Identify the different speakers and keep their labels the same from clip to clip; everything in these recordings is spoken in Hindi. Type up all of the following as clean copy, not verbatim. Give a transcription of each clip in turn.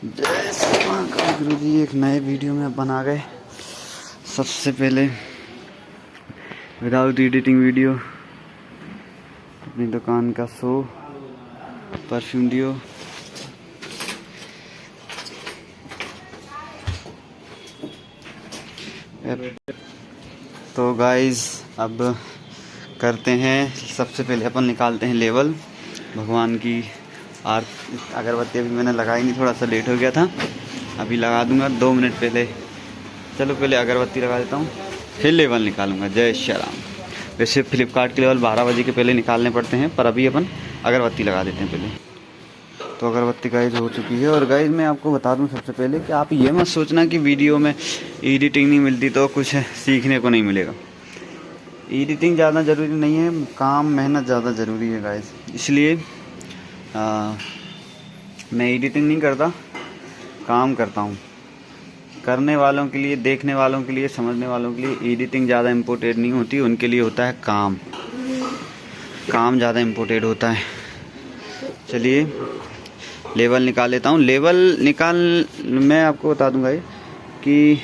Speaker 1: जय श्री महाकाल गुरु जी। एक नए वीडियो में अपन आ गए। सबसे पहले विदाउट एडिटिंग वीडियो अपनी दुकान का शो परफ्यूम डियो। तो गाइस अब करते हैं, सबसे पहले अपन निकालते हैं लेवल। भगवान की अगरबत्ती अभी मैंने लगाई नहीं, थोड़ा सा लेट हो गया था, अभी लगा दूंगा 2 मिनट पहले। चलो पहले अगरबत्ती लगा देता हूँ, फिर लेवल निकालूंगा। जय श्री राम। वैसे फ्लिपकार्ट के लेवल 12 बजे के पहले निकालने पड़ते हैं, पर अभी अपन अगरबत्ती लगा देते हैं पहले। तो अगरबत्ती गाइज हो चुकी है। और गाइज मैं आपको बता दूं सबसे पहले कि आप ये मत सोचना कि वीडियो में एडिटिंग नहीं मिलती तो कुछ सीखने को नहीं मिलेगा। एडिटिंग ज़्यादा ज़रूरी नहीं है, काम मेहनत ज़्यादा ज़रूरी है गाइज। इसलिए मैं एडिटिंग नहीं करता, काम करता हूँ। करने वालों के लिए, देखने वालों के लिए, समझने वालों के लिए एडिटिंग ज़्यादा इम्पोर्टेंट नहीं होती, उनके लिए होता है काम ज़्यादा इम्पोर्टेंट होता है। चलिए लेवल निकाल लेता हूँ। मैं आपको बता दूँगा कि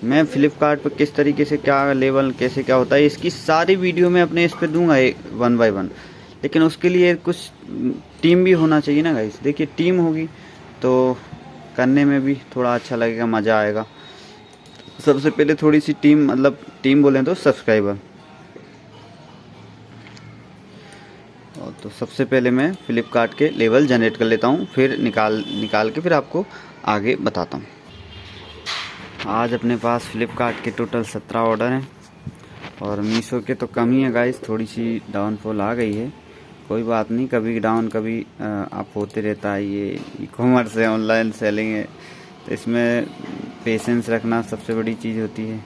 Speaker 1: मैं फ्लिपकार्ट पर किस तरीके से क्या लेवल कैसे क्या होता है, इसकी सारी वीडियो मैं अपने इस पर दूंगा 1 बाय 1। लेकिन उसके लिए कुछ टीम भी होना चाहिए ना गाइस। देखिए टीम होगी तो करने में भी थोड़ा अच्छा लगेगा, मज़ा आएगा। सबसे पहले थोड़ी सी टीम, मतलब टीम बोलें तो सब्सक्राइबर। और तो सबसे पहले मैं फ्लिपकार्ट के लेवल जनरेट कर लेता हूँ, फिर निकाल के फिर आपको आगे बताता हूँ। आज अपने पास फ्लिपकार्ट के टोटल 17 ऑर्डर हैं और मीशो के तो कम ही है गाइस, थोड़ी सी डाउनफॉल आ गई है। कोई बात नहीं, कभी डाउन कभी अप होते रहता है। ये ई कॉमर्स है, ऑनलाइन सेलिंग है, तो इसमें पेशेंस रखना सबसे बड़ी चीज़ होती है।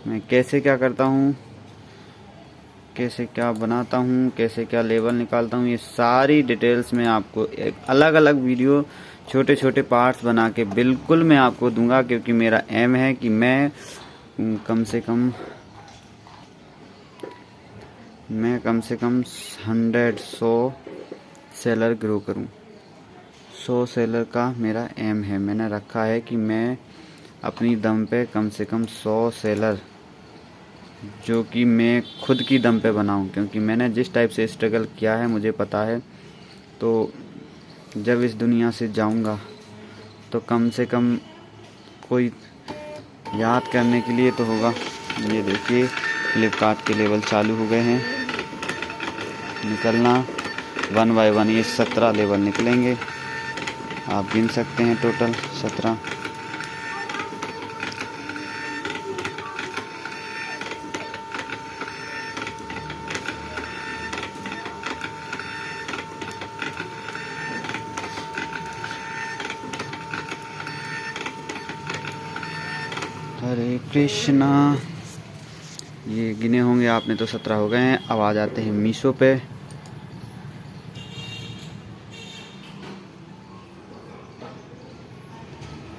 Speaker 1: मैं कैसे क्या करता हूँ, कैसे क्या बनाता हूँ, कैसे क्या लेवल निकालता हूँ, ये सारी डिटेल्स में आपको एक अलग अलग वीडियो छोटे छोटे पार्ट्स बना के बिल्कुल मैं आपको दूंगा। क्योंकि मेरा एम है कि मैं कम से कम 100 सेलर ग्रो करूं। 100 सेलर का मेरा एम है। मैंने रखा है कि मैं अपनी दम पे कम से कम 100 सेलर, जो कि मैं खुद की दम पे बनाऊं। क्योंकि मैंने जिस टाइप से स्ट्रगल किया है मुझे पता है। तो जब इस दुनिया से जाऊंगा तो कम से कम कोई याद करने के लिए तो होगा। ये देखिए फ्लिपकार्ट के लेवल चालू हो गए हैं निकलना 1 बाय 1। ये 17 लेवल निकलेंगे, आप गिन सकते हैं टोटल 17। हरे कृष्णा। ये गिने होंगे आपने तो 17 हो गए हैं। अब आ जाते हैं मीशो पे।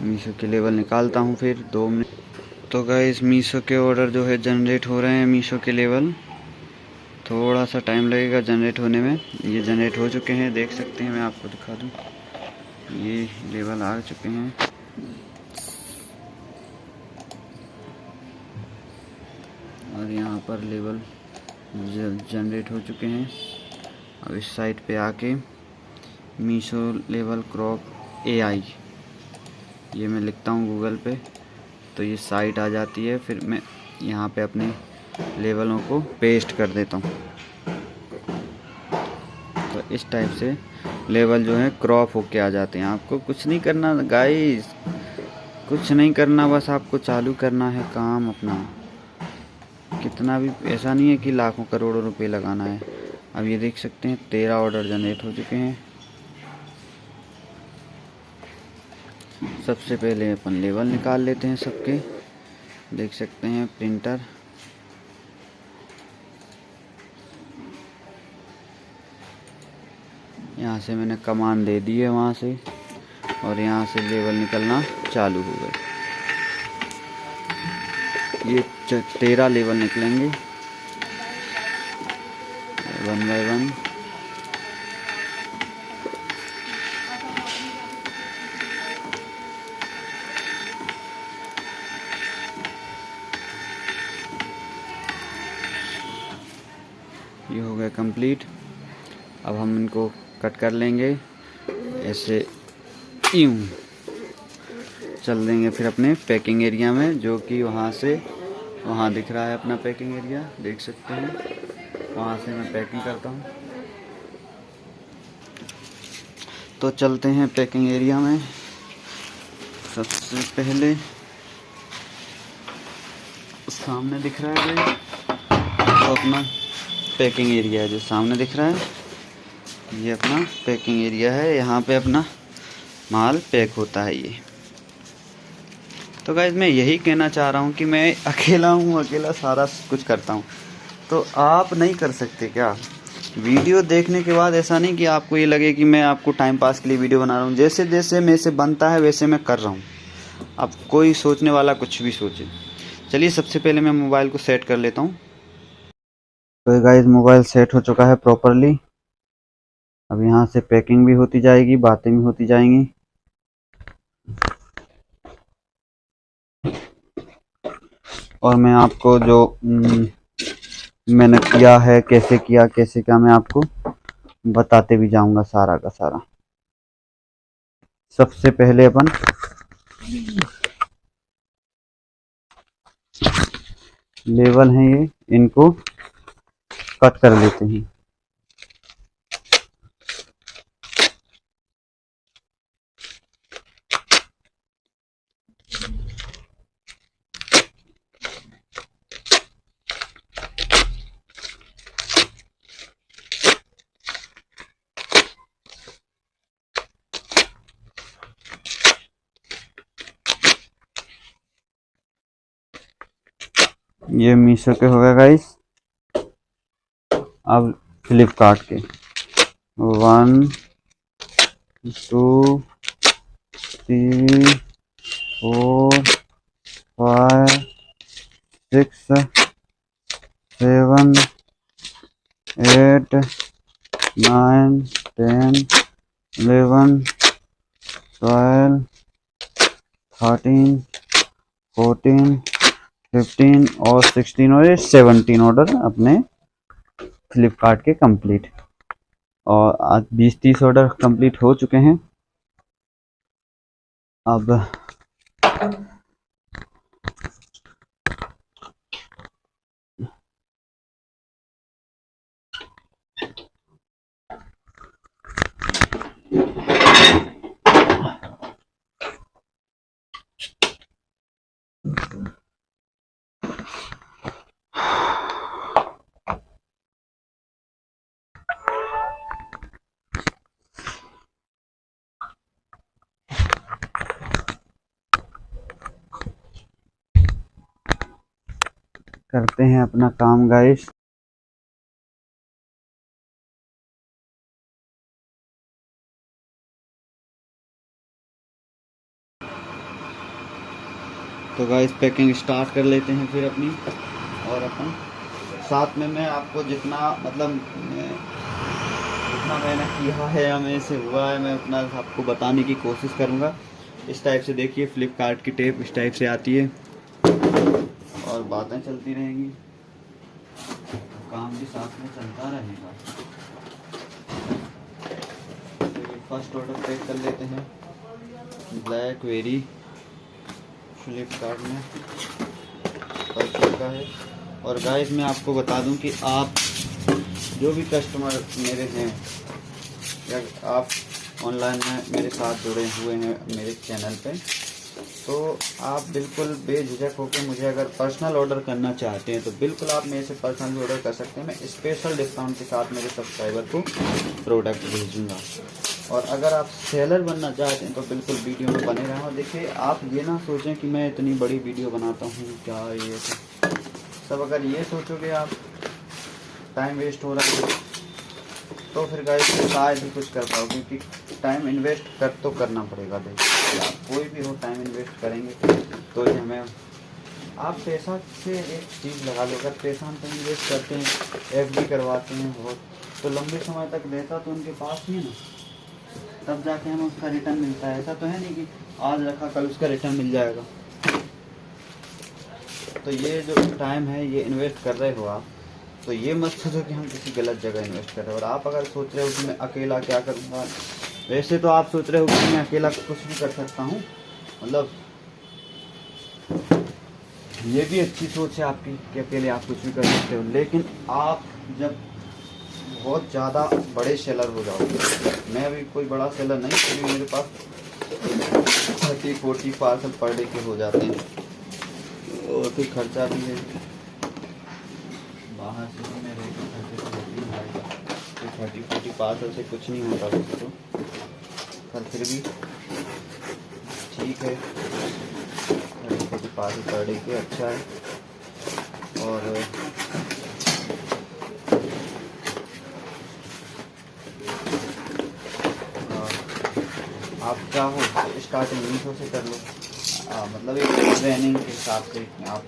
Speaker 1: मीशो के लेवल निकालता हूँ फिर 2 मिनट। तो गाइस मीशो के ऑर्डर जो है जनरेट हो रहे हैं। मीशो के लेवल थोड़ा सा टाइम लगेगा जनरेट होने में। ये जनरेट हो चुके हैं, देख सकते हैं, मैं आपको दिखा दूँ। ये लेवल आ चुके हैं। और यहाँ पर लेवल जनरेट हो चुके हैं। अब इस साइट पे आके मीशो लेवल क्रॉप AI ये मैं लिखता हूँ गूगल पे, तो ये साइट आ जाती है। फिर मैं यहाँ पे अपने लेवलों को पेस्ट कर देता हूँ। तो इस टाइप से लेवल जो है क्रॉप होके आ जाते हैं। आपको कुछ नहीं करना गाइस, कुछ नहीं करना, बस आपको चालू करना है काम अपना। कितना भी, ऐसा नहीं है कि लाखों करोड़ों रुपए लगाना है। अब ये देख सकते हैं 13 ऑर्डर जनरेट हो चुके हैं। सबसे पहले अपन लेवल निकाल लेते हैं सबके। देख सकते हैं प्रिंटर, यहाँ से मैंने कमांड दे दी है वहाँ से, और यहाँ से लेवल निकलना चालू हो गए। ये 13 लेवल निकलेंगे 1 बाय 1। ये हो गया कंप्लीट। अब हम इनको कट कर लेंगे ऐसे, यूँ चल देंगे फिर अपने पैकिंग एरिया में, जो कि वहाँ से वहाँ दिख रहा है अपना पैकिंग एरिया, देख सकते हैं। वहाँ से मैं पैकिंग करता हूँ। तो चलते हैं पैकिंग एरिया में। सबसे पहले सामने दिख रहा है तो अपना पैकिंग एरिया है, जो सामने दिख रहा है ये अपना पैकिंग एरिया है। यहाँ पे अपना माल पैक होता है ये। तो गाइस मैं यही कहना चाह रहा हूँ कि मैं अकेला हूँ, अकेला सारा कुछ करता हूँ, तो आप नहीं कर सकते क्या? वीडियो देखने के बाद ऐसा नहीं कि आपको ये लगे कि मैं आपको टाइम पास के लिए वीडियो बना रहा हूँ। जैसे जैसे मेरे से बनता है वैसे मैं कर रहा हूँ। अब कोई सोचने वाला कुछ भी सोचे। चलिए सबसे पहले मैं मोबाइल को सेट कर लेता हूँ। तो गाइस मोबाइल सेट हो चुका है प्रॉपरली। अब यहाँ से पैकिंग भी होती जाएगी, बातें भी होती जाएंगी। और मैं आपको जो मैंने किया है, कैसे किया कैसे क्या, मैं आपको बताते भी जाऊंगा सारा का सारा। सबसे पहले अपन लेवल हैं ये, इनको कट कर लेते हैं। ये मीशो के हो गए गाइस। अब फ्लिपकार्ट के 1 2 3 4 5 6 7 8 9 10 11 12 13 14 15 और 16 और 17 ऑर्डर अपने फ्लिपकार्ट के कंप्लीट। और आज 20-30 ऑर्डर कंप्लीट हो चुके हैं। अब करते हैं अपना काम गाइस। तो गाइस पैकिंग स्टार्ट कर लेते हैं फिर अपनी। और अपन साथ में मैं आपको जितना मतलब जितना मैंने किया है या मेरे से हुआ है, मैं उतना आपको बताने की कोशिश करूँगा। इस टाइप से देखिए फ्लिपकार्ट की टेप इस टाइप से आती है और बातें चलती रहेंगी, काम भी साथ में चलता रहेगा। तो फर्स्ट ऑर्डर पैक कर लेते हैं, ब्लैकबेरी फ्लिपकार्ट में कर चुका है। और गाइस मैं आपको बता दूं कि आप जो भी कस्टमर मेरे हैं या आप ऑनलाइन में मेरे साथ जुड़े हुए हैं मेरे चैनल पे, तो आप बिल्कुल बेझिझक होकर मुझे अगर पर्सनल ऑर्डर करना चाहते हैं तो बिल्कुल आप मेरे से पर्सनल ऑर्डर कर सकते हैं। मैं स्पेशल डिस्काउंट के साथ मेरे सब्सक्राइबर को प्रोडक्ट भेजूँगा। और अगर आप सेलर बनना चाहते हैं तो बिल्कुल वीडियो में बने रहें। और देखिए आप ये ना सोचें कि मैं इतनी बड़ी वीडियो बनाता हूँ क्या ये सब, अगर ये सोचोगे आप टाइम वेस्ट हो रहा है तो फिर गाइस शायद ही कुछ कर पाओ, क्योंकि टाइम इन्वेस्ट तो करना पड़ेगा। देखिए आप कोई भी हो टाइम इन्वेस्ट करेंगे तो ही हमें, आप पैसा से एक चीज़ लगा लो, अगर पैसा हम कहीं इन्वेस्ट करते हैं FD करवाते हैं बहुत, तो लंबे समय तक रहता तो उनके पास ही ना, तब जाके हमें उसका रिटर्न मिलता है। ऐसा तो है नहीं कि आज रखा कल उसका रिटर्न मिल जाएगा। तो ये जो टाइम है ये इन्वेस्ट कर रहे हो आप, तो ये मत सोचो कि हम किसी गलत जगह इन्वेस्ट कर रहे हैं। और आप अगर सोच रहे हो कि मैं अकेला क्या करूँगा, वैसे तो आप सोच रहे हो कि मैं अकेला कुछ भी कर सकता हूँ, मतलब ये भी अच्छी सोच है आपकी कि अकेले आप कुछ भी कर सकते हो। लेकिन आप जब बहुत ज़्यादा बड़े सेलर हो जाओगे, मैं अभी कोई बड़ा सेलर नहीं, फिर भी मेरे पास 30-40 पार्सल पर डे के हो जाते हैं, और फिर खर्चा भी है बाहर से, मैं रेट खर्चे से होती नहीं आएगा, तो 30-40 पार्सल से कुछ नहीं होता वैसे तो, पर फिर भी ठीक है। 30-40 पार्सल पर डे के अच्छा है। और आप चाहो स्टार्टिंग 200 से कर लो, मतलब एक ट्रेनिंग के हिसाब से आप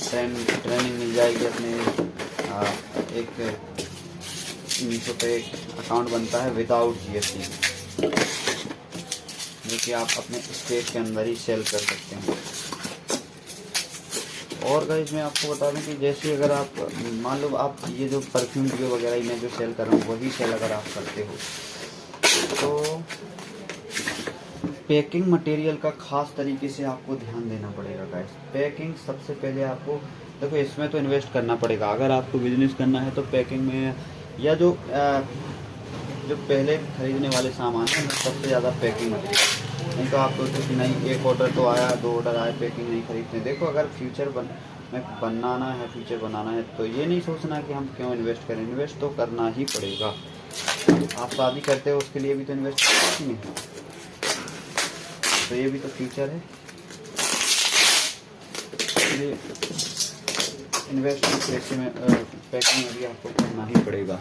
Speaker 1: ट्रेनिंग मिल जाएगी अपने। एक 200 पे एक अकाउंट बनता है विदाउट GST, जो कि आप अपने स्टेट के अंदर ही सेल कर सकते हैं। और गाइस मैं आपको बता दूं कि जैसे अगर आप मान लो आप ये जो परफ्यूम डिओ वगैरह मैं जो सेल कर रहा हूँ वही सेल अगर आप करते हो, तो पैकिंग मटेरियल का खास तरीके से आपको ध्यान देना पड़ेगा गाइस। पैकिंग सबसे पहले आपको देखो, इसमें तो इन्वेस्ट करना पड़ेगा अगर आपको बिजनेस करना है, तो पैकिंग में या जो पहले खरीदने वाले सामान है सबसे ज़्यादा पैकिंग मटेरियल। नहीं तो आप सोचो कि नहीं एक ऑर्डर तो आया, 2 ऑर्डर आए, पैकिंग नहीं खरीदते। देखो अगर फ्यूचर बनाना है, फ्यूचर बनाना है, तो ये नहीं सोचना कि हम क्यों इन्वेस्ट करें, इन्वेस्ट तो करना ही पड़ेगा। आप शादी करते हो उसके लिए भी तो इन्वेस्ट करना ही नहीं, तो ये भी तो फ्यूचर है, इसलिए इन्वेस्टमेंट पैसे में पैकिंग में भी आपको करना ही पड़ेगा।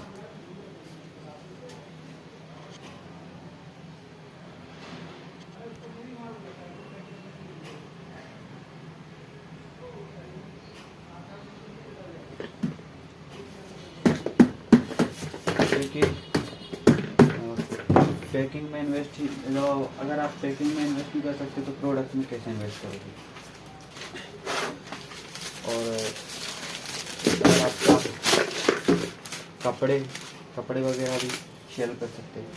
Speaker 1: देखिए पैकिंग में इन्वेस्ट ही, अगर आप पैकिंग में इन्वेस्ट नहीं कर सकते तो प्रोडक्ट में कैसे इन्वेस्ट करोगे। और अगर आप कपड़े वगैरह भी सेल कर सकते हैं।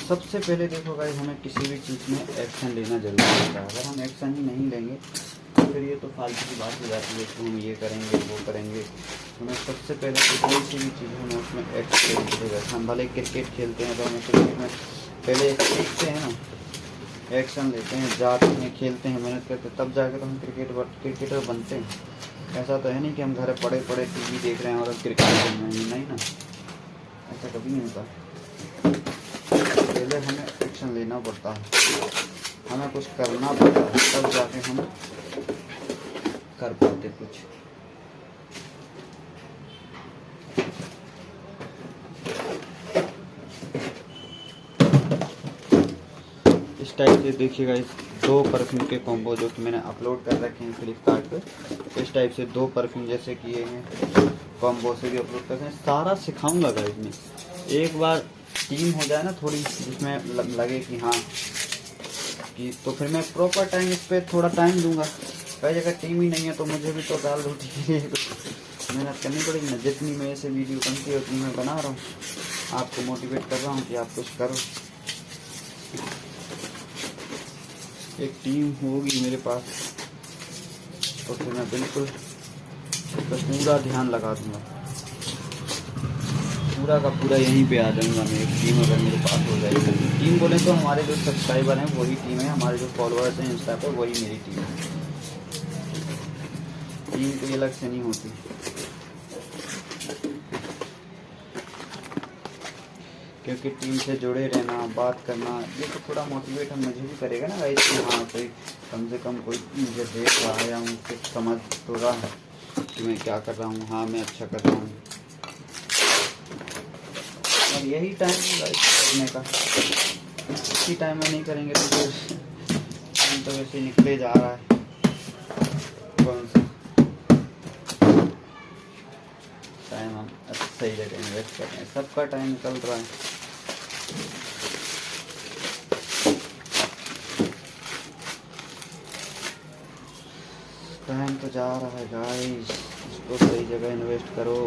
Speaker 1: सबसे पहले देखो गाइस, हमें किसी भी चीज़ में एक्शन लेना जरूरी होता है। अगर हम एक्शन ही नहीं लेंगे तो फिर ये तो फालतू की बात हो जाती है कि हम ये करेंगे वो करेंगे। हमें सबसे पहले तो कोई सी भी चीज़ हमें उसमें एक्शन लेना। हम भले क्रिकेट खेलते हैं तो हमें क्रिकेट में पहले सीखते हैं ना, एक्शन लेते हैं, जाते हैं, खेलते हैं, मेहनत करते हैं, तब जाकर तो हम क्रिकेटर बनते हैं। ऐसा तो है नहीं कि हम घर पड़े टीवी देख रहे हैं और क्रिकेट खेल रहे हैं, नहीं ना, ऐसा कभी नहीं होता। पहले हमें एक्शनलेना पड़ता है, हमें कुछ करना पड़ता है, तब जाके हम कर पाते कुछ। इस टाइप से देखिएगा, इस 2 परफ्यूम के कॉम्बो जो कि मैंने अपलोड कर रखे हैं फ्लिपकार्ट पे, इस टाइप से 2 परफ्यूम जैसे किए हैं कॉम्बो से भी अपलोड कर रहे हैं। सारा सिखाऊंगा गाइस में, एक बार टीम हो जाए ना थोड़ी, जिसमें लगे कि हाँ कि, तो फिर मैं प्रॉपर टाइम इस पर थोड़ा टाइम दूंगा। कई जगह टीम ही नहीं है तो मुझे भी तो दाल रोटी के लिए मेहनत करनी पड़ेगी ना। जितनी मेरे से वीडियो बनती है उतनी मैं बना रहा हूँ, आपको मोटिवेट कर रहा हूँ कि आप कुछ करो। एक टीम होगी मेरे पास तो फिर मैं बिल्कुल पूरा ध्यान लगा दूंगा, पूरा का पूरा यहीं पे आ जाऊंगा मैं। एक टीम अगर मेरे पास हो जाएगी, टीम बोले तो हमारे जो सब्सक्राइबर हैं वही टीम है, हमारे जो फॉलोअर्स हैं इंस्टा पे वही मेरी टीम है। टीम कोई अलग से नहीं होती। क्योंकि टीम से जुड़े रहना, बात करना, ये तो थोड़ा मोटिवेट हम मुझे भी करेगा ना भाई कि हाँ कोई कम से कम कोई मुझे देख रहा है या मुझे समझ तो रहा है कि मैं क्या कर रहा हूँ, हाँ मैं अच्छा कर रहा हूँ। और यही टाइम है करने का, इसी टाइम में नहीं करेंगे तो फिर टाइम तो वैसे निकले जा रहा है। कौन सा टाइम हम सही जगह इन्वेस्ट कर रहे हैं, सबका टाइम निकल रहा है। टाइम तो जा रहा है गाइस, इसको सही जगह इन्वेस्ट करो।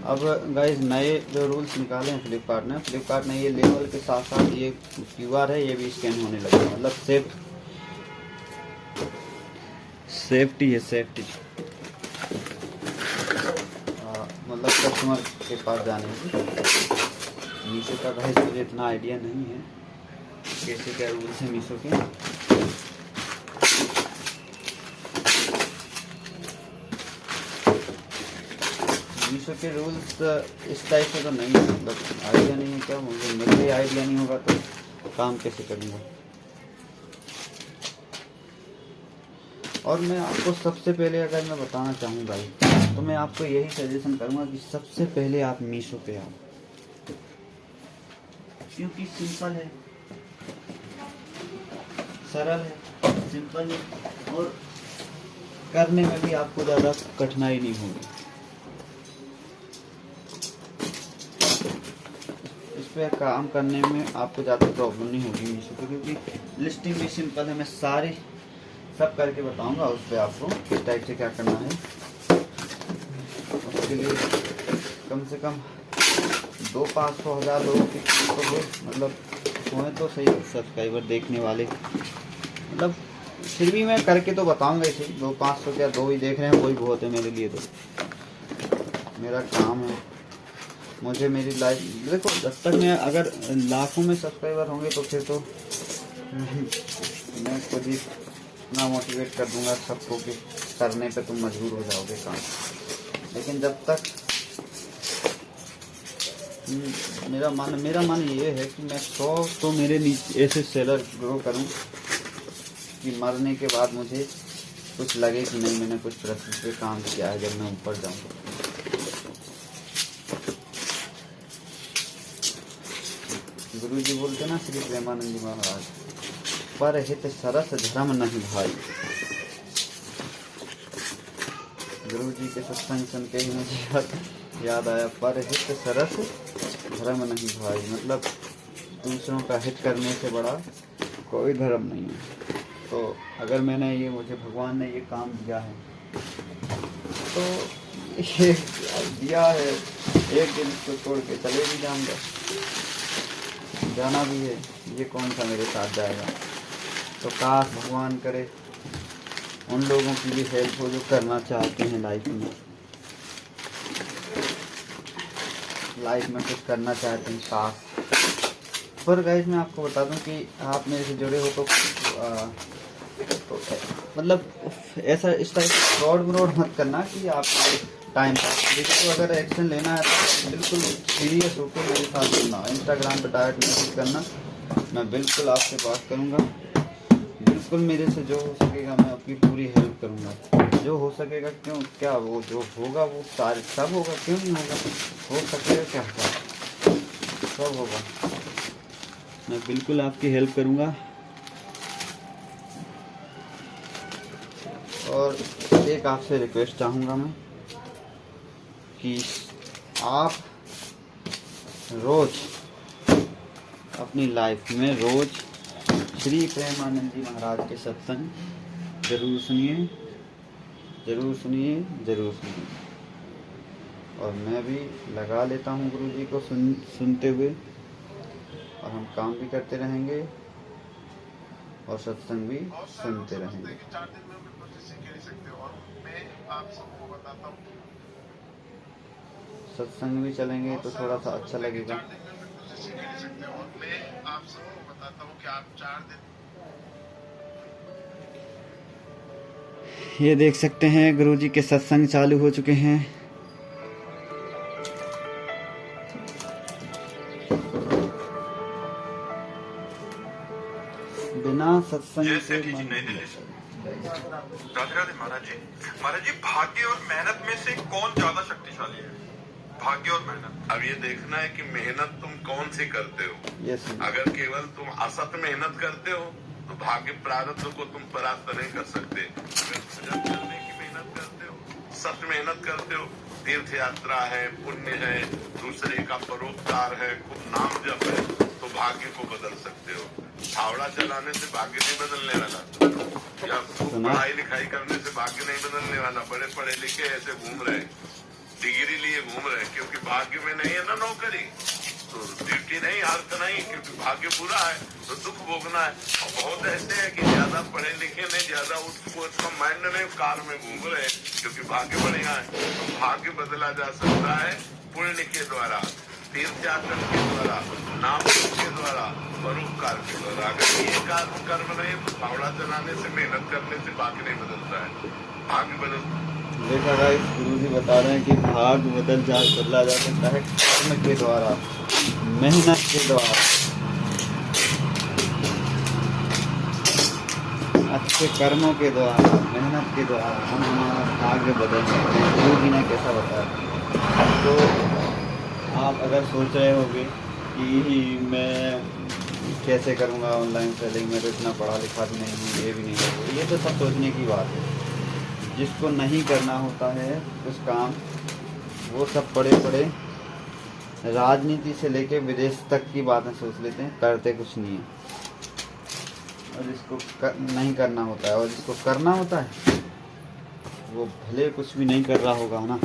Speaker 1: अब गाइस नए जो रूल्स निकाले हैं फ्लिपकार्ट ने ये लेवल के साथ साथ ये QR है, ये भी स्कैन होने लगा है। मतलब सेफ्टी है, सेफ्टी। मतलब कस्टमर के पास जाने की। मीशो का गाइस मुझे इतना आइडिया नहीं है कैसे क्या रूल्स है मीशो के। मीशो के रूल्स इस टाइप से तो नहीं है, मतलब आइडिया नहीं है क्या मुझे आइडिया नहीं होगा तो काम कैसे करूँगा। और मैं आपको सबसे पहले अगर मैं बताना चाहूँगा तो मैं आपको यही सजेशन करूँगा कि सबसे पहले आप मीशो पे आओ, क्योंकि सिंपल है, सरल है, सिंपल है और करने में भी आपको ज़्यादा कठिनाई नहीं होगी। इस पे काम करने में आपको ज़्यादा प्रॉब्लम नहीं होगी मीशो पे, क्योंकि लिस्टिंग भी सिंपल है। मैं सारी सब करके बताऊंगा उस पर आपको किस टाइप से क्या करना है। उसके लिए कम से कम 200-500 लोगों की तो हो, मतलब होए तो सही सब्सक्राइबर देखने वाले। मतलब फिर भी मैं करके तो बताऊंगा इसे। 200-500 क्या, 2 ही देख रहे हैं वही बहुत है मेरे लिए। तो मेरा काम है, मुझे मेरी लाइफ देखो, जब तक मैं अगर लाखों में सब्सक्राइबर होंगे तो फिर तो मैं खुद ही इतना मोटिवेट कर दूंगा सबको कि करने पे तुम मजबूर हो जाओगे काम। लेकिन जब तक मेरा मन ये है कि मैं 100 तो मेरे नीचे ऐसे सेलर ग्रो करूं कि मरने के बाद मुझे कुछ लगे कि नहीं मैंने कुछ प्रोसेस पे काम किया है जब मैं ऊपर जाऊंगा। गुरु जी बोलते ना श्री प्रेमानंद जी महाराज, पर हित सरस धर्म नहीं भाई। गुरु जी के सत्संग सुन के ही मुझे याद आया, पर हित सरस धर्म नहीं भाई। मतलब दूसरों का हित करने से बड़ा कोई धर्म नहीं है। तो अगर मैंने ये, मुझे भगवान ने ये काम दिया है तो ये दिया है, एक दिन इसको छोड़ के चले भी जाऊंगा, जाना भी है, ये कौन सा मेरे साथ जाएगा। तो काश भगवान करे उन लोगों की भी हेल्प हो जो करना चाहते हैं लाइफ में कुछ करना चाहते हैं काश। पर गाइस मैं आपको बता दूं कि आप मेरे से जुड़े हो तो मतलब ऐसा इस टाइप फ्रॉड मत करना कि आप टाइम पास। तो अगर एक्शन लेना है तो बिल्कुल सीरियस होकर मेरे साथ जुड़ना। इंस्टाग्राम पर डायरेक्ट मैसेज करना, मैं बिल्कुल आपसे बात करूँगा। बिल्कुल मेरे से जो हो सकेगा मैं आपकी पूरी हेल्प करूँगा। जो हो सकेगा, क्यों क्या वो जो होगा वो सारे सब होगा, क्यों नहीं होगा, हो सकेगा क्या सब होगा। मैं बिल्कुल आपकी हेल्प करूँगा। और एक आपसे रिक्वेस्ट चाहूँगा मैं कि आप रोज़ अपनी लाइफ में रोज़ श्री प्रेमानंद जी महाराज के सत्संग जरूर सुनिए, जरूर सुनिए, जरूर सुनिए। और मैं भी लगा लेता हूँ गुरु जी को सुनते हुए, और हम काम भी करते रहेंगे और सत्संग भी सुनते रहेंगे। सत्संग भी चलेंगे तो थोड़ा सा अच्छा लगेगा। ये देख सकते हैं गुरुजी के सत्संग चालू हो चुके हैं। बिना सत्संग से मन
Speaker 2: राधे राधे महाराज जी। महाराज जी, भाग्य और मेहनत में से कौन ज्यादा शक्तिशाली है? भाग्य और मेहनत।
Speaker 3: अब ये देखना है कि मेहनत तुम कौन सी करते हो। अगर केवल तुम असत मेहनत करते हो तो भाग्य प्रारब्ध को तुम परास्त नहीं कर सकते। अगर भजन करने की मेहनत करते हो, सच मेहनत करते हो, तीर्थ यात्रा है, पुण्य है, दूसरे का परोपकार है, खूब नाम जप है, तो भाग्य को बदल सकते हो। फावड़ा चलाने से भाग्य नहीं बदलने वाला, या पढ़ाई लिखाई करने से भाग्य नहीं बदलने वाला। बड़े पढ़े लिखे ऐसे घूम रहे, डिग्री लिए घूम रहे, क्योंकि भाग्य में नहीं है ना नौकरी, तो ड्यूटी नहीं, अर्थ नहीं, क्योंकि भाग्य पूरा है तो दुख भोगना है। और बहुत ऐसे है कि ज्यादा पढ़े लिखे नहीं, ज्यादा उसका माइंड नहीं, कार में घूम रहे क्योंकि भाग्य बढ़िया है। तो भाग्य बदला जा सकता है पुण्य के द्वारा, तीर्थ यात्रा के द्वारा, नाम के द्वारा, परोपकार के द्वारा। अगर ये कर्म नहीं तो फावड़ा चलाने से, मेहनत करने से भाग्य नहीं बदलता है, भाग्य बदल।
Speaker 1: देखा गाइस, गुरु जी बता रहे हैं कि भाग्य बदला जा सकता है कर्म के द्वारा, मेहनत के द्वारा, अच्छे कर्मों के द्वारा, मेहनत के द्वारा हम हमारा भाग्य बदल सकते हैं। गुरु जी ने कैसा बताया। तो आप अगर सोच रहे होंगे कि मैं कैसे करूँगा ऑनलाइन सेलिंग, में तो इतना पढ़ा लिखा भी नहीं हूँ, ये भी नहीं है, ये तो सब सोचने की बात है। जिसको नहीं करना होता है कुछ काम, वो सब पढ़े पढ़े राजनीति से लेके विदेश तक की बातें सोच लेते हैं, करते कुछ नहीं है। और जिसको नहीं करना होता है और जिसको करना होता है वो भले कुछ भी नहीं कर रहा होगा ना,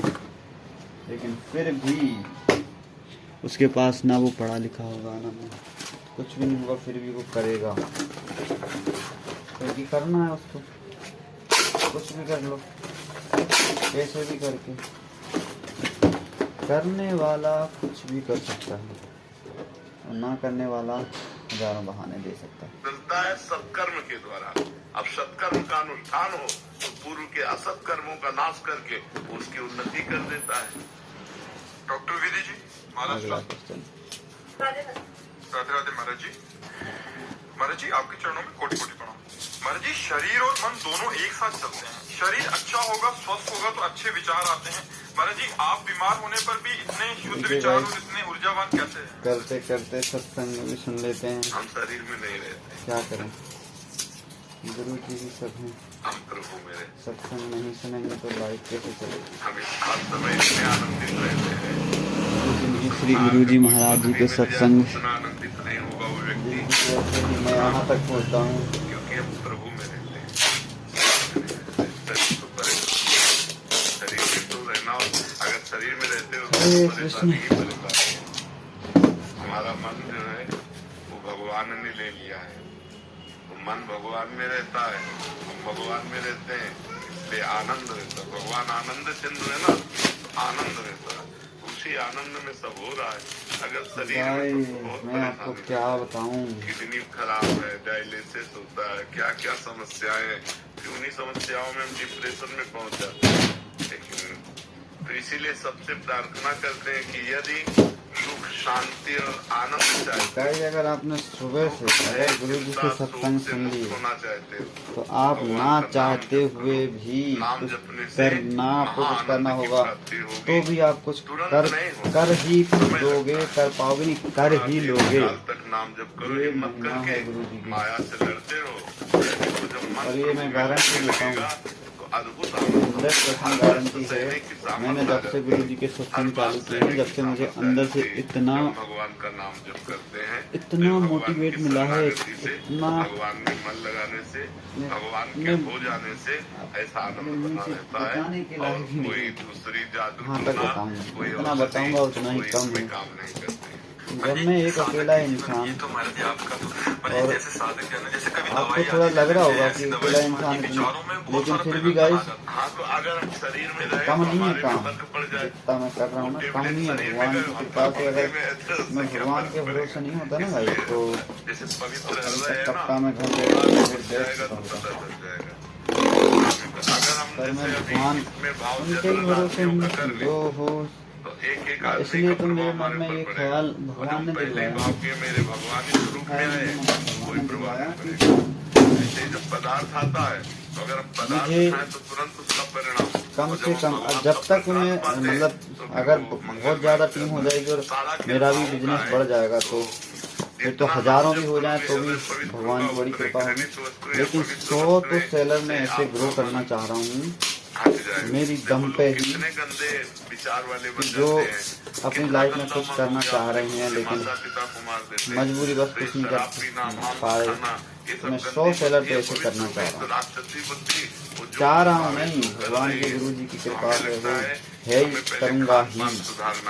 Speaker 1: लेकिन फिर भी उसके पास ना वो पढ़ा लिखा होगा ना कुछ भी नहीं होगा, फिर भी वो करेगा क्योंकि करना है उसको। कुछ भी कर लो, कैसे भी करके, करने वाला कुछ भी कर सकता है और ना करने वाला हजारों बहाने दे सकता है।
Speaker 3: मिलता है सत्कर्म के द्वारा। अब सत्कर्म का अनुष्ठान हो तो पूर्व के असत कर्मों का नाश करके उसकी उन्नति कर देता है।
Speaker 2: डॉक्टर विधि जी, महाराज राधे राधे। महाराज जी आपके चरणों में कोटि कोटि प्रणाम। महाराज जी, शरीर और मन दोनों एक साथ चलते हैं। शरीर अच्छा होगा, स्वस्थ होगा तो अच्छे विचार आते हैं। महाराज जी, आप बीमार होने पर भी इतने शुद्ध विचार और इतने ऊर्जावान कैसे हैं?
Speaker 1: करते करते सत्संग भी सुन लेते हैं।
Speaker 3: हम शरीर में नहीं रहते,
Speaker 1: क्या करें, गुरु जी भी सब हैं।
Speaker 3: हम प्रभु मेरे,
Speaker 1: सत्संग नहीं सुनेंगे तो लाइफ कैसे चलेगी।
Speaker 3: हम हर समय इसमें आनंदित रहते हैं।
Speaker 1: श्री गुरु जी महाराज जी के सत्संग
Speaker 3: आनंदित नहीं होगा वो व्यक्ति,
Speaker 1: मैं यहाँ तक पहुँचता हूँ
Speaker 3: क्योंकि हम प्रभु में रहते हैं। शरीर में तो रहना, अगर शरीर में रहते हो तो परेशानी ही परेशानी। हमारा मन जो है वो भगवान ने ले लिया है, तो मन भगवान में रहता है, हम भगवान में रहते हैं, इसलिए आनंद रहता है। भगवान आनंद सिंधु है ना, आनंद रहता है, उसी आनंद में सब हो रहा है। अगर शरीर में तो बहुत
Speaker 1: मैं आपको क्या बताऊं,
Speaker 3: किडनी खराब है, डायलिसिस होता है, क्या क्या समस्याएं, उन्हीं समस्याओं में हम डिप्रेशन में पहुंच जाते हैं। लेकिन तो इसीलिए सबसे प्रार्थना करते हैं कि यदि सुख, शांति और आनंद चाहिए,
Speaker 1: अगर आपने सुबह से अगर गुरु जी के सत्संग सुन लिए तो आप ना चाहते हुए भी कुछ करना, आपको कुछ करना होगा तो भी आप कुछ कर ही लोगे, कर पाओगे नहीं, कर ही लोगे।
Speaker 3: तक नाम जप करो, हिम्मत करके
Speaker 1: गुरु जी की,
Speaker 3: माया से लड़ते रहो।
Speaker 1: और ये मैं गारंटी देता हूँ,
Speaker 3: अद्भुत
Speaker 1: 100% गारंटी है। मैंने जब से गुरु जी के सत्संग चालू किए हैं, जब से मुझे अंदर से इतना
Speaker 3: भगवान का नाम जप करते हैं,
Speaker 1: इतना मोटिवेट मिला है, इतना
Speaker 3: भगवान में मन लगाने से, भगवान के हो जाने से ऐसा आनंद बना रहता है। और कोई दूसरी जादू
Speaker 1: इतना बताऊंगा उतना ही कम है।
Speaker 3: काम नहीं करते।
Speaker 1: जब मैं एक अकेला इंसान,
Speaker 2: ये तो महाराज जी आपका तो जैसे साधक है ना, जैसे कभी
Speaker 1: आपको थोड़ा लग रहा होगा कि अकेला इंसान, लेकिन फिर भी गाइस
Speaker 3: हाँ, तो अगर हम शरीर में रहे
Speaker 1: कम नहीं है
Speaker 3: हमारे
Speaker 1: काम,
Speaker 3: में पड़ जाए,
Speaker 1: जितना मैं कर रहा हूँ ना कम नहीं है। भगवान की कृपा से अगर मैं भगवान के भरोसे नहीं होता ना भाई, तो
Speaker 3: जैसे पवित्र हृदय है ना,
Speaker 1: कप्ता में घर
Speaker 3: जाएगा तो पता चल जाएगा। अगर हम
Speaker 1: पर मैं
Speaker 3: जैसे
Speaker 1: भगवान
Speaker 3: में भाव
Speaker 1: उनके ही भरोसे
Speaker 3: कर ले,
Speaker 1: जो हो,
Speaker 3: तो एक
Speaker 1: इसलिए तो मेरे मन में ये ख्याल भगवान ने
Speaker 3: पहले
Speaker 1: दिलवाया,
Speaker 3: भाव के मेरे भगवान इस रूप में आए, कोई प्रभाव नहीं पड़ेगा। ऐसे जब पदार्थ आता है तो अगर हम पदार्थ खाएं तो तुरंत उसका परिणाम
Speaker 1: कम से कम जब तक मैं मतलब अगर बहुत ज्यादा टीम हो जाएगी और मेरा भी बिजनेस बढ़ जाएगा तो फिर तो हजारों भी हो जाए तो भी भगवान की बड़ी कृपा होगी। लेकिन 100 तो सेलर में ऐसे ग्रो करना चाह रहा हूँ
Speaker 3: हट जाए।
Speaker 1: मेरी दम पे ही
Speaker 3: कितने गंदे विचार वाले बन
Speaker 1: जो
Speaker 3: जाते हैं,
Speaker 1: अपनी लाइफ में कुछ करना चाह रहे हैं लेकिन मजबूरी बस कुछ नहीं कर पा रहे। मैं 100 सेलर तो ऐसे करना चाह रहा हूँ, चाह रहा हूँ नहीं, भगवान के गुरु जी की कृपा है, वो है ही, करूँगा ही,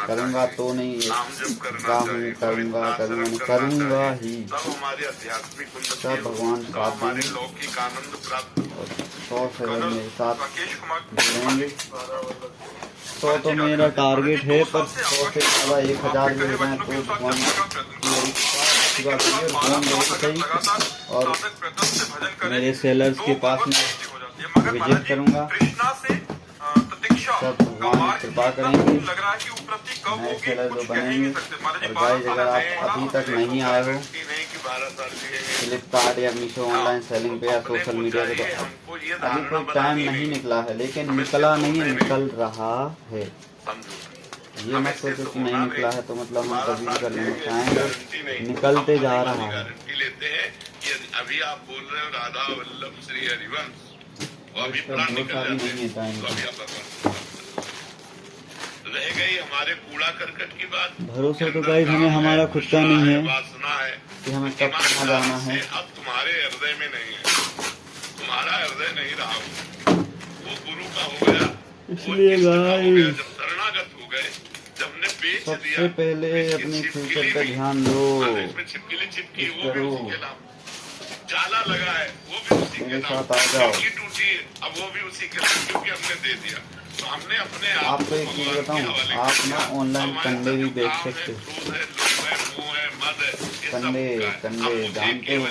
Speaker 1: करूँगा तो नहीं, करूँगा ही, सब भगवान साथ देंगे। 100 सेलर मेरे साथ जुड़ेंगे। 100 तो मेरा टारगेट है, पर 100 से ज़्यादा 1000 भी हो जाए तो भगवान की सही। और मेरे सेलर्स के पास में विजिट करूँगा, सब भगवान कृपा करेंगे, नए सेलर जो बनेंगे। और गाइस, अगर आप अभी तक नहीं आए हो फ्लिपकार्ट या मीशो ऑनलाइन सेलिंग पे या सोशल मीडिया पे, तो अभी कोई टाइम नहीं निकला है, लेकिन निकला नहीं है, निकल रहा है। ये मत सोचो कि नहीं निकला है तो मतलब हम कभी भी कर लेना चाहेंगे, निकलते जा रहा है।
Speaker 3: अभी आप बोल रहे हो राधा वल्लभ श्री हरिवंश,
Speaker 1: बहुत सारी नहीं है टाइम,
Speaker 3: रह गई हमारे कूड़ा करकट की बात।
Speaker 1: भरोसा तो गाइस हमें हमारा खुद का नहीं है
Speaker 3: वासना है
Speaker 1: कि हमें कब कहाँ जाना है।
Speaker 3: अब तुम्हारे हृदय में नहीं है, तुम्हारा हृदय नहीं रहा, वो गुरु का हो गया,
Speaker 1: इसलिए गाइस
Speaker 3: जब शरणागत हो गए, जब ने बेच दिया,
Speaker 1: सबसे पहले अपने फ्यूचर पे ध्यान दो,
Speaker 3: छिपकली चिपकी वो भी उसी के नाम, जाला लगा है वो भी उसी के नाम,
Speaker 1: साथ आ जाओ।
Speaker 3: टूटी अब वो भी उसी के नाम, क्योंकि हमने दे दिया। तो हमने अपने
Speaker 1: आपको एक चीज बताऊं, आप ना ऑनलाइन कंडे भी बेच सकते हो। कंडे जानते हो,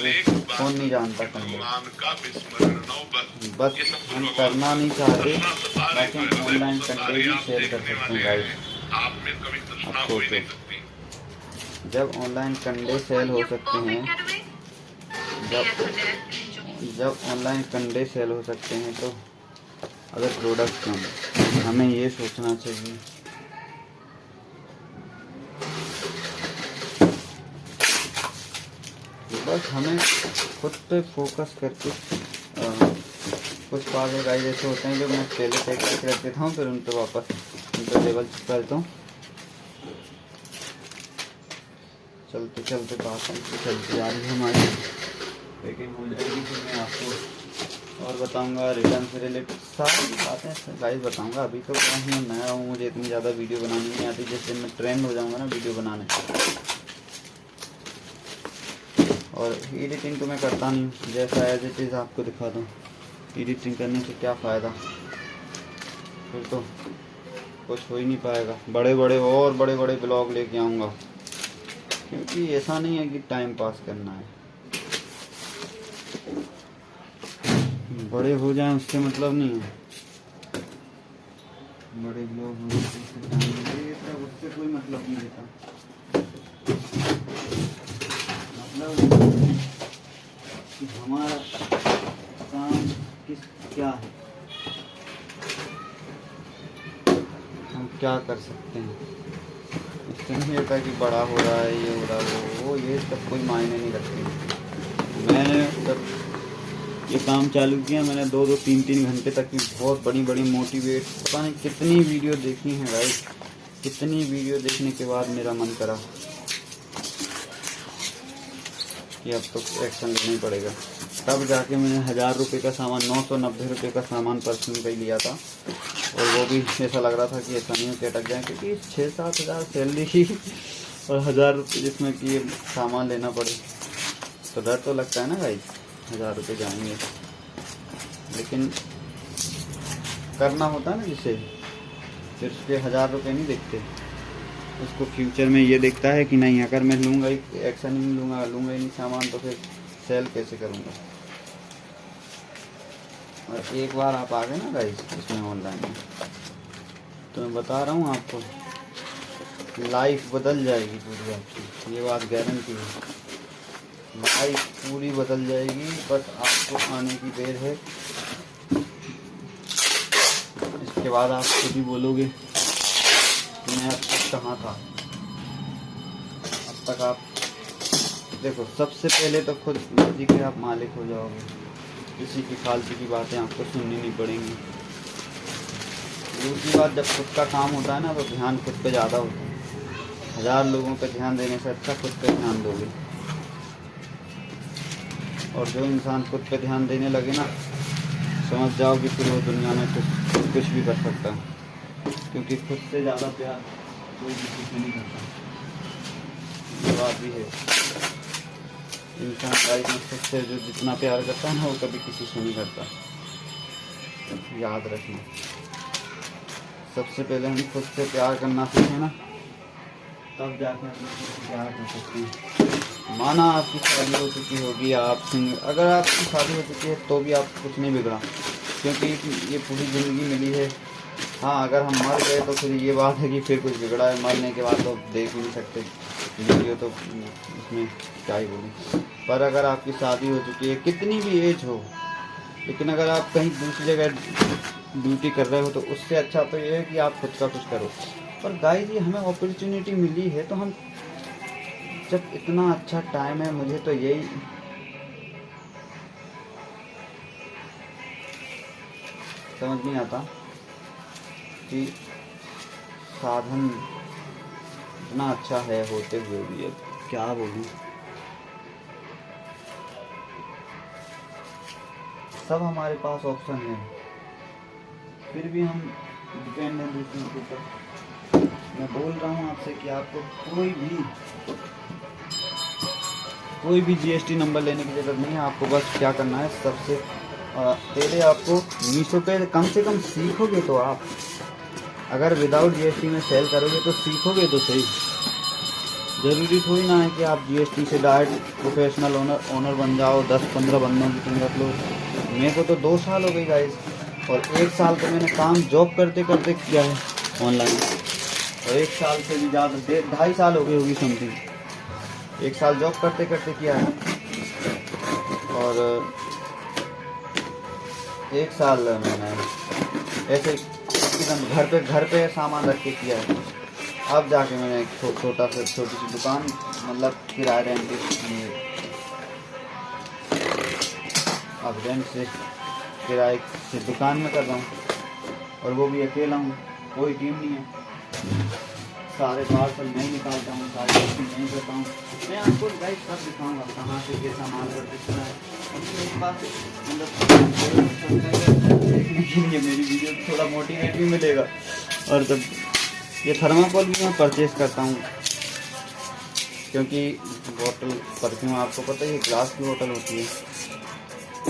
Speaker 1: कौन नहीं जानता कंडे, बस हम करना नहीं चाहते, लेकिन ऑनलाइन कंडे भी शेयर कर सकते हैं गाइस। सोचो, जब ऑनलाइन कंडे सेल हो सकते हैं, जब ऑनलाइन कंडे सेल हो सकते हैं तो अगर प्रोडक्ट क्यों, हमें ये सोचना चाहिए। बस हमें खुद पे फोकस करके कुछ पागल गाइस ऐसे होते हैं जो मैं पहले चेक करके रख देता हूँ, फिर उन पर वापस उनका लेवल करता हूँ। चलते चलते बात चलती आ रही है हमारी, लेकिन हो जाएगी फिर मैं आपको और बताऊंगा रिटर्न से रिलेटेड सारी बातें गाइस बताऊंगा। अभी तो क्या ही नया हूँ, मुझे इतनी ज़्यादा वीडियो बनानी नहीं आती, जिस दिन मैं ट्रेंड हो जाऊंगा ना वीडियो बनाने। और एडिटिंग तो मैं करता नहीं हूँ, जैसा एज इट इज़ आपको दिखा दूँ। एडिटिंग करने से क्या फ़ायदा, फिर तो कुछ हो ही नहीं पाएगा। बड़े बड़े ब्लॉग लेके आऊँगा, क्योंकि ऐसा नहीं है कि टाइम पास करना है, बड़े हो जाएं उससे मतलब नहीं है, बड़े ब्लॉग होने उससे कोई मतलब नहीं रहता। मतलब कि हमारा काम क्या है, हम क्या कर सकते हैं। इससे नहीं होता कि बड़ा हो रहा है, ये हो रहा है, वो ये सब कोई मायने नहीं रखती। मैंने जब ये काम चालू किया, मैंने 2-2, 3-3 घंटे तक की बहुत बड़ी मोटिवेट पता नहीं कितनी वीडियो देखी हैं गाइस। कितनी वीडियो देखने के बाद मेरा मन करा कि अब तो एक्शन लेना ही पड़ेगा। तब जाके मैंने 1000 रुपये का सामान, 990 रुपये का सामान पर्सनल का लिया था, और वो भी ऐसा लग रहा था कि ऐसा नहीं हो कि अटक जाए, क्योंकि 6-7 हज़ार सैलरी ही और 1000 रुपये जिसमें कि सामान लेना पड़े तो डर तो लगता है ना भाई। 1000 रुपये जाएंगे, लेकिन करना होता है ना जिसे, फिर उसके 1000 रुपये नहीं देखते, उसको फ्यूचर में ये देखता है कि नहीं अगर मैं लूँगा ही एक्शन नहीं लूँगा ही नहीं सामान, तो फिर सेल कैसे करूँगा। और एक बार आप आ गए ना गाइस इसमें ऑनलाइन में, तो मैं बता रहा हूँ आपको लाइफ बदल जाएगी पूरी आपकी, ये बात गारंटी है। लाइफ पूरी बदल जाएगी, बस आपको आने की देर है। इसके बाद आप खुद ही बोलोगे कि मैं अब तक कहाँ था। अब तक आप देखो, सबसे पहले तो खुद मर्जी के आप मालिक हो जाओगे, किसी की फालतू की बातें आपको सुननी नहीं पड़ेंगी। दूसरी बात, जब खुद का काम होता है ना तो ध्यान खुद पे ज़्यादा होता है। 1000 लोगों पे ध्यान देने से अच्छा खुद पे ध्यान दोगे। और जो इंसान खुद पे ध्यान देने लगे ना, समझ जाओ कि फिर वो दुनिया में कुछ भी कर सकता है, क्योंकि खुद से ज़्यादा प्यार कोई किसी से नहीं करता। ये बात भी है, इंसान लाइफ में खुद से जो जितना प्यार करता है ना, वो कभी किसी से नहीं करता। याद रखना, सबसे पहले हम खुद से प्यार करना सीखें ना, तब जाके हम किसी से प्यार कर सकते हैं। माना आपकी शादी हो चुकी होगी, आप सिंगल, अगर आपकी शादी हो चुकी है तो भी आप कुछ नहीं बिगड़ा, क्योंकि ये पूरी ज़िंदगी मिली है। हाँ, अगर हम मर गए तो फिर ये बात है कि फिर कुछ बिगड़ा है। मरने के बाद तो देख ही नहीं सकते वीडियो, तो इसमें क्या ही बोलूं। पर अगर आपकी शादी हो चुकी है, कितनी भी एज हो, लेकिन अगर आप कहीं दूसरी जगह ड्यूटी कर रहे हो तो उससे अच्छा तो ये है कि आप खुद का कुछ करो। पर गाइस, ये हमें अपॉर्चुनिटी मिली है तो हम, जब इतना अच्छा टाइम है, मुझे तो यही समझ नहीं आता कि साधन इतना अच्छा है होते हुए भी, अब क्या बोलूं। सब हमारे पास ऑप्शन है, फिर भी हम डिपेंड हैं दूसरों के ऊपर। मैं बोल रहा हूँ आपसे कि आपको कोई भी GST नंबर लेने की ज़रूरत नहीं है। आपको बस क्या करना है, सबसे पहले आपको मीशो पे कम से कम सीखोगे तो आप, अगर विदाउट GST में सेल करोगे तो सीखोगे तो सही। ज़रूरी थोड़ी ना है कि आप GST से डायरेक्ट प्रोफेशनल ओनर बन जाओ, 10-15 बंदों की टीम रख लो। मेरे को तो 2 साल हो गई गाइस, और 1 साल तो मैंने काम जॉब करते करते किया है ऑनलाइन, और 1 साल से भी ज़्यादा, 2.5 साल हो गई होगी समथिंग। 1 साल जॉब करते करते किया है, और 1 साल मैंने ऐसे एकदम घर पे सामान रख के किया है। अब जाके मैंने एक छोटी सी दुकान, मतलब किराए रेंट के लिए, अब रेंट से किराए से दुकान में कर रहा हूँ, और वो भी अकेला हूँ, कोई टीम नहीं है। सारे पार्सल मैं ही निकालता हूँ, सारी चीज़ें मैं ही करता हूँ। मैं आपको गाइस सब दिखाऊंगा कहाँ से कैसा माल करते है। मेरे पास मतलब देखने के लिए मेरी वीडियो थोड़ा मोटिवेट भी मिलेगा। और जब ये थर्माकोल भी मैं परचेज़ करता हूँ, क्योंकि बोतल परफ्यूम आपको पता ही है ग्लास की बोतल होती है,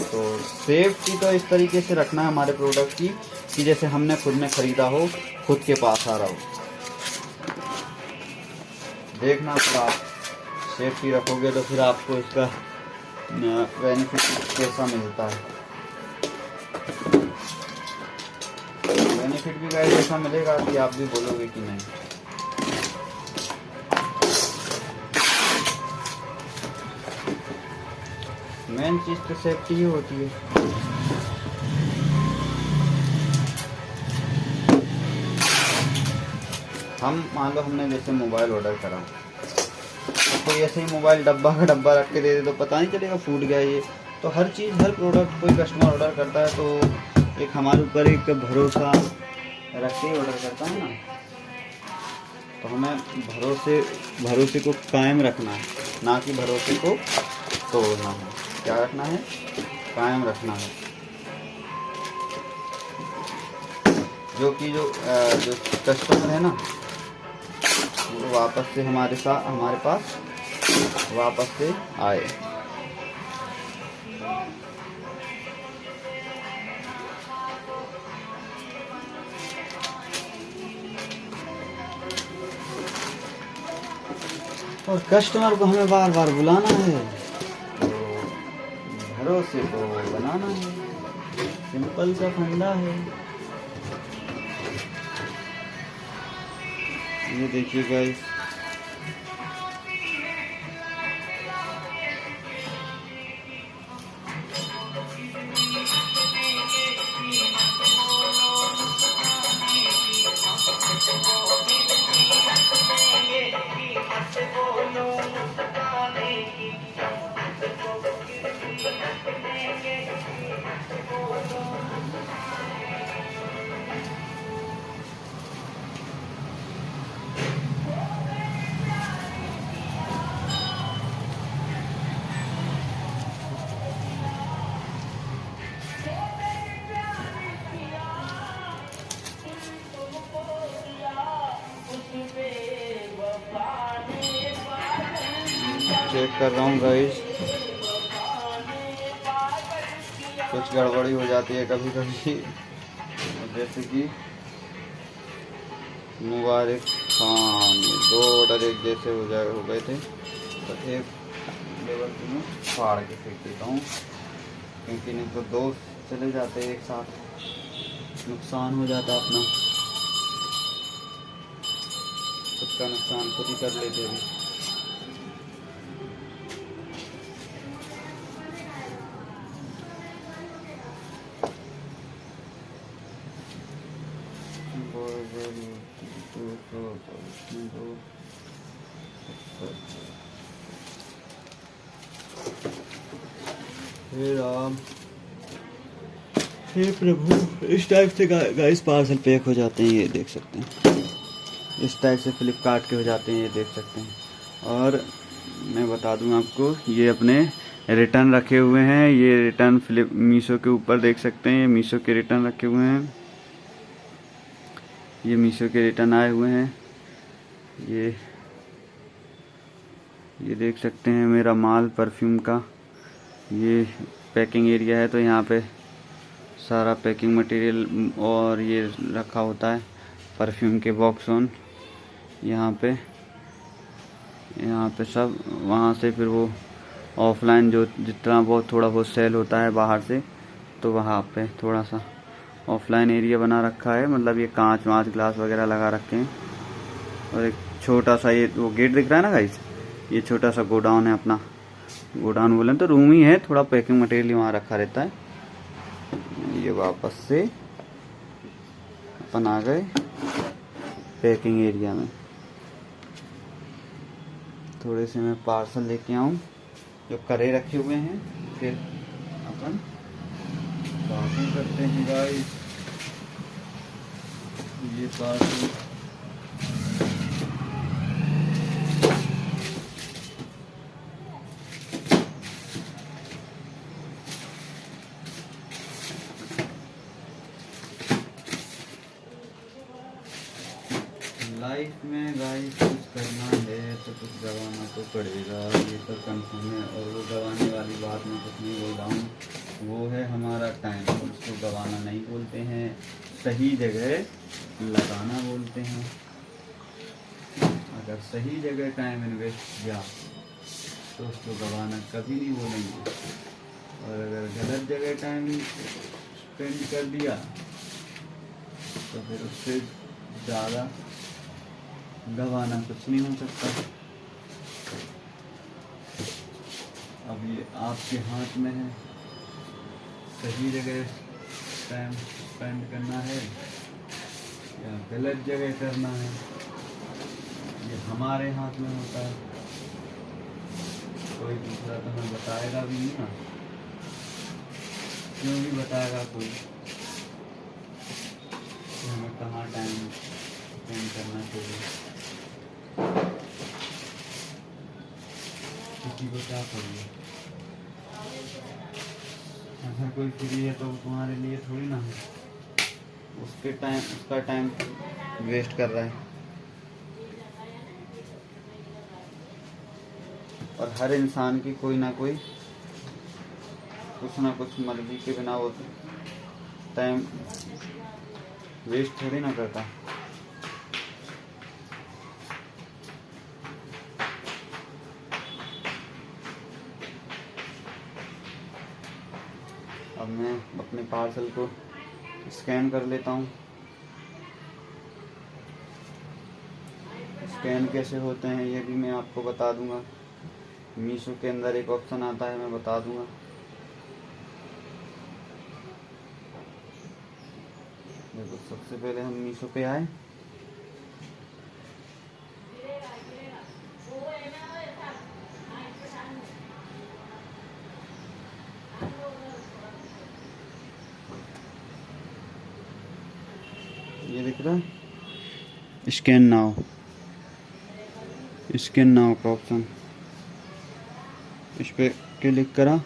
Speaker 1: तो सेफ्टी तो इस तरीके से रखना है हमारे प्रोडक्ट की कि जैसे हमने खुद ने ख़रीदा हो, खुद के पास आ रहा हो। देखना, फिर आप सेफ्टी रखोगे तो फिर आपको इसका बेनिफिट कैसा मिलता है। बेनिफिट भी गाइस ऐसा मिलेगा कि आप भी बोलोगे कि नहीं। मेन चीज़ तो सेफ्टी ही होती है। हम मान लो हमने जैसे मोबाइल ऑर्डर करा, तो कोई ऐसे ही मोबाइल डब्बा का डब्बा रख के दे दे तो पता नहीं चलेगा फूट गया ये। तो हर चीज़, हर प्रोडक्ट कोई कस्टमर ऑर्डर करता है तो एक हमारे ऊपर एक भरोसा रख के ऑर्डर करता है ना, तो हमें भरोसे को कायम रखना है, ना कि भरोसे को तोड़ना है। क्या रखना है? कायम रखना है। जो कस्टमर है ना, वो वापस से हमारे पास वापस से आए। और कस्टमर को हमें बार बार बुलाना है, तो भरोसे को बनाना है। सिंपल सा फंडा है। ये देखिए गाइस, चेक कर रहा हूँ गाइस, कुछ गड़बड़ी हो जाती है कभी कभी, जैसे कि मुबारक खान, 2 ऑर्डर एक जैसे हो गए थे, तो एक लेवल में फाड़ के फेंक देता हूँ, क्योंकि नहीं तो 2 चले जाते एक साथ, नुकसान हो जाता अपना, खुद का नुकसान खुद ही कर लेते हैं। हे राम, हे प्रभु, इस टाइप से गाइस पार्सल पैक हो जाते हैं, ये देख सकते हैं, इस टाइप से फ्लिपकार्ट के हो जाते हैं, ये देख सकते हैं। और मैं बता दूं आपको, ये अपने रिटर्न रखे हुए हैं, ये रिटर्न मीशो के ऊपर देख सकते हैं, ये मीशो के रिटर्न रखे हुए हैं, ये मीशो के रिटर्न आए हुए हैं, ये देख सकते हैं मेरा माल परफ्यूम का, ये पैकिंग एरिया है, तो यहाँ पे सारा पैकिंग मटेरियल और ये रखा होता है परफ्यूम के बॉक्स ऑन, यहाँ पे सब, वहाँ से फिर वो ऑफलाइन जो जितना बहुत थोड़ा बहुत सेल होता है बाहर से, तो वहाँ पे थोड़ा सा ऑफलाइन एरिया बना रखा है, मतलब ये कांच ग्लास वगैरह लगा रखे हैं, और एक छोटा सा ये वो गेट दिख रहा है ना गाइस, ये छोटा सा गोडाउन है अपना, गोडाउन बोले तो रूम ही है, थोड़ा पैकिंग मटेरियल वहाँ रखा रहता है। ये वापस से अपन आ गए पैकिंग एरिया में, थोड़े से मैं पार्सल लेके आऊँ जो करे रखे हुए हैं, फिर अपन पार्सल करते हैं गाइस। ये पार्सल लाइफ में गाइस कुछ करना है तो कुछ गवाना तो पड़ेगा, ये तो कंफर्म है, और वो गवाने वाली बात मैं कुछ नहीं बोल रहा हूँ, वो है हमारा टाइम, उसको गवाना नहीं बोलते हैं, सही जगह लगाना बोलते हैं। अगर सही जगह टाइम इन्वेस्ट किया तो उसको गवाना कभी नहीं बोलेंगे, और अगर गलत जगह टाइम स्पेंड कर दिया तो फिर उससे ज़्यादा गवाना कुछ नहीं हो सकता। अब ये आपके हाथ में है, सही जगह टाइम स्पेंड करना है या गलत जगह करना है, ये हमारे हाथ में होता है, कोई दूसरा तो हमें बताएगा भी नहीं ना, क्यों भी बताएगा कोई कि हमें कहाँ टाइम स्पेंड करना चाहिए, किसी को क्या करिए, अगर कोई फ्री है तो तुम्हारे लिए थोड़ी ना है, उसका टाइम वेस्ट कर रहा है। और हर इंसान की कोई ना कोई कुछ ना कुछ मर्जी के बिना वो टाइम वेस्ट थोड़ी ना करता। अब मैं अपने पार्सल को स्कैन कर लेता हूँ। स्कैन कैसे होते हैं ये भी मैं आपको बता दूंगा। मीशो के अंदर एक ऑप्शन आता है, मैं बता दूंगा। देखो, सबसे पहले हम मीशो पे आए, ये दिख रहा है स्कैन नाउ का ऑप्शन, इस पे क्लिक करा,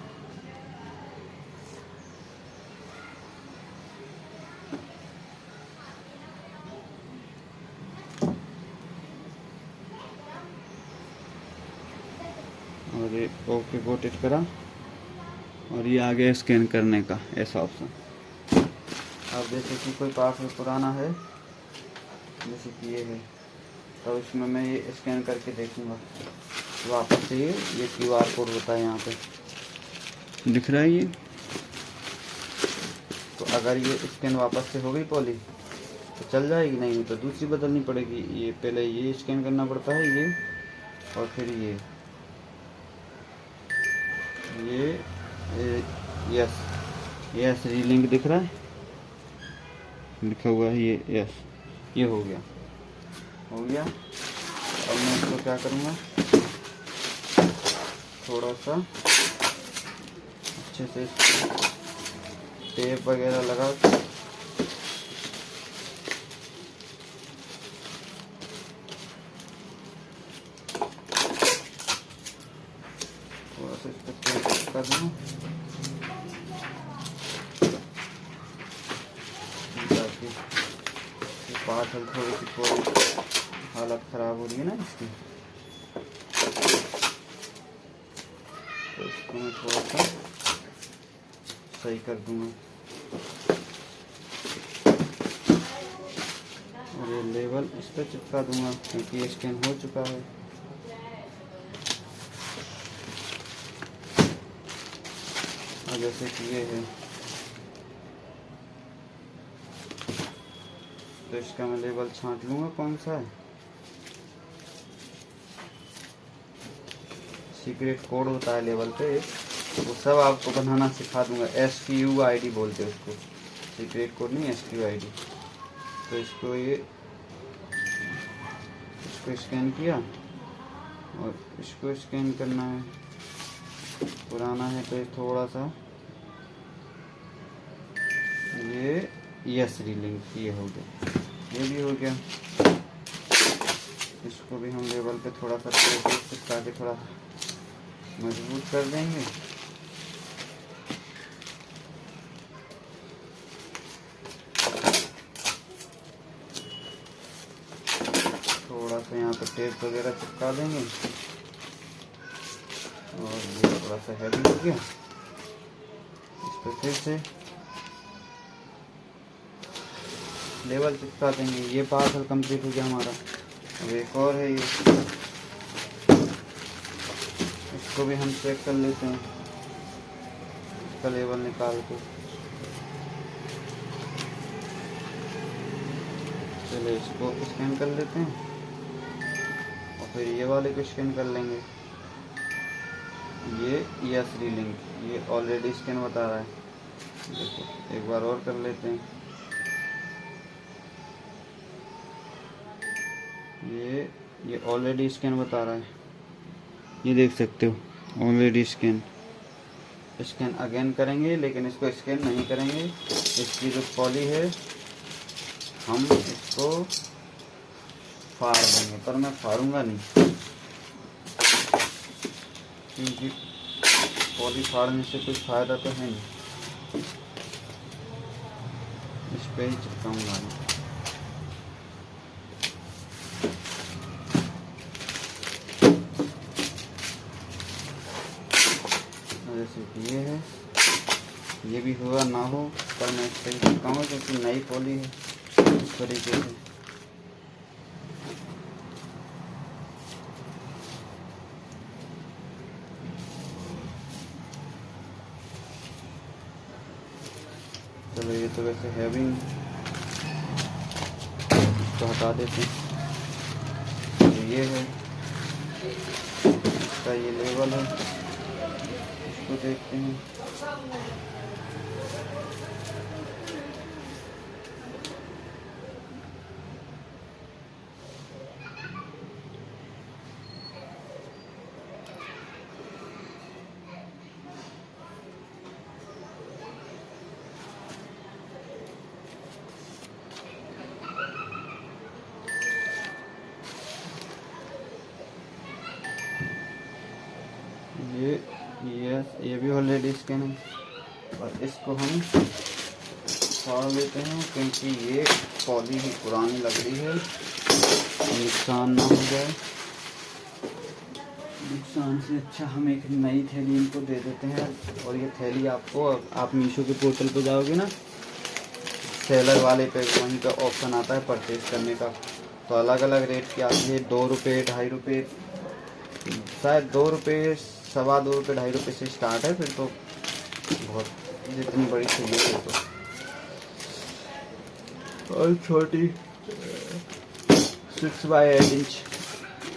Speaker 1: और ये ओके को टिक करा और ये आ गया स्कैन करने का ऐसा ऑप्शन। अब जैसे कि कोई पासवर्ड पुराना है, जैसे कि ये है, तो इसमें मैं ये स्कैन करके देखूँगा वापस से। ये QR कोड होता है, यहाँ पे दिख रहा है ये। तो अगर ये स्कैन वापस से हो गई पॉली तो चल जाएगी, नहीं तो दूसरी बदलनी पड़ेगी। ये पहले ये स्कैन करना पड़ता है, ये और फिर ये यस रीलिंक दिख रहा है, लिखा हुआ है ये यस। ये हो गया। अब मैं इसको क्या करूँगा, थोड़ा सा अच्छे से टेप वगैरह लगा थोड़ा सा इसको टेप कर दूँ ताकि पार्सल थोड़ी सी थोड़ी हालत ख़राब हो रही है ना इसकी, तो इसको मैं थोड़ा सा सही कर दूँगा। और ये लेबल इस पर चिपका दूँगा क्योंकि ये स्कैन हो चुका है। और जैसे कि ये है तो इसका मैं लेबल छांट लूँगा कौन सा है। सीक्रेट कोड होता है लेवल पे, वो सब आपको बनाना सिखा दूंगा। SQID बोलते हैं उसको, सीक्रेट कोड नहीं, SQID। तो इसको स्कैन किया और इसको स्कैन करना है। पुराना है तो थोड़ा सा ये यस रीलिंक ये हो गया, ये भी हो गया। इसको भी हम लेवल पे थोड़ा सा चिपका के थोड़ा मजबूत कर देंगे। थोड़ा सा यहाँ पे टेप वगैरह चिपका देंगे और ये थोड़ा सा हैवी हो गया। इस पर फिर से लेवल चिपका देंगे। ये पार्सल कंप्लीट हो गया हमारा। अब एक और है, ये इसको भी हम चेक कर लेते हैं, इसका लेवल निकाल के। चलिए इसको स्कैन कर लेते हैं और फिर ये वाले को स्कैन कर लेंगे। ये यस रीलिंक, ये ऑलरेडी स्कैन बता रहा है। देखो एक बार और कर लेते हैं। ये ऑलरेडी स्कैन बता रहा है, ये देख सकते हो ऑलरेडी स्कैन अगेन करेंगे, लेकिन इसको स्कैन नहीं करेंगे। इसकी जो पॉली है हम इसको फाड़ देंगे, पर मैं फाड़ूंगा नहीं क्योंकि पॉली फाड़ने से कुछ फ़ायदा तो है नहीं। इस पे ही चिपकाऊंगा मैं। जैसे कि ये है, ये भी हुआ ना हो पर मैं इस पर ही चिपकाऊंगा क्योंकि नई पॉली है। इस तरीके से चलो, ये तो वैसे है भी, इसको हटा देते हैं। तो ये है इसका ये लेवल है, इसको देखते हैं। ये भी ऑलरेडी स्कैन है और इसको हम फाड़ लेते हैं क्योंकि ये पॉली भी पुरानी लग रही है, नुकसान ना हो जाए। नुकसान से अच्छा हम एक नई थैली इनको दे देते हैं। और ये थैली आपको, आप मीशो के पोर्टल पे जाओगे ना, सेलर वाले पे, वहीं पे ऑप्शन आता है परचेज करने का, तो अलग अलग रेट की आती है। 2 रुपये, 2.5 रुपये, शायद 2 रुपये, 2.25 रुपये, 2.5 रुपये से स्टार्ट है। फिर तो बहुत, जितनी बड़ी चाहिए फिर तो। और छोटी 6 बाई 8 इंच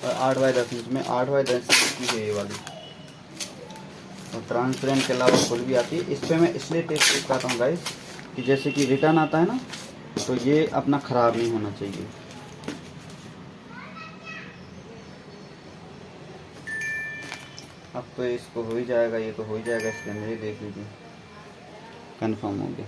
Speaker 1: और 8 बाई 10 इंच में, 8 बाई 10 इंच की है ये वाली। और ट्रांसपेरेंट के अलावा फुल भी आती है। इस पर मैं इसलिए टेस्ट दिखाता हूँ गाइस कि जैसे कि रिटर्न आता है ना, तो ये अपना ख़राब नहीं होना चाहिए। अब तो इसको हो ही जाएगा, ये तो हो ही जाएगा इसके अंदर ही, देख लीजिए कंफर्म हो गया।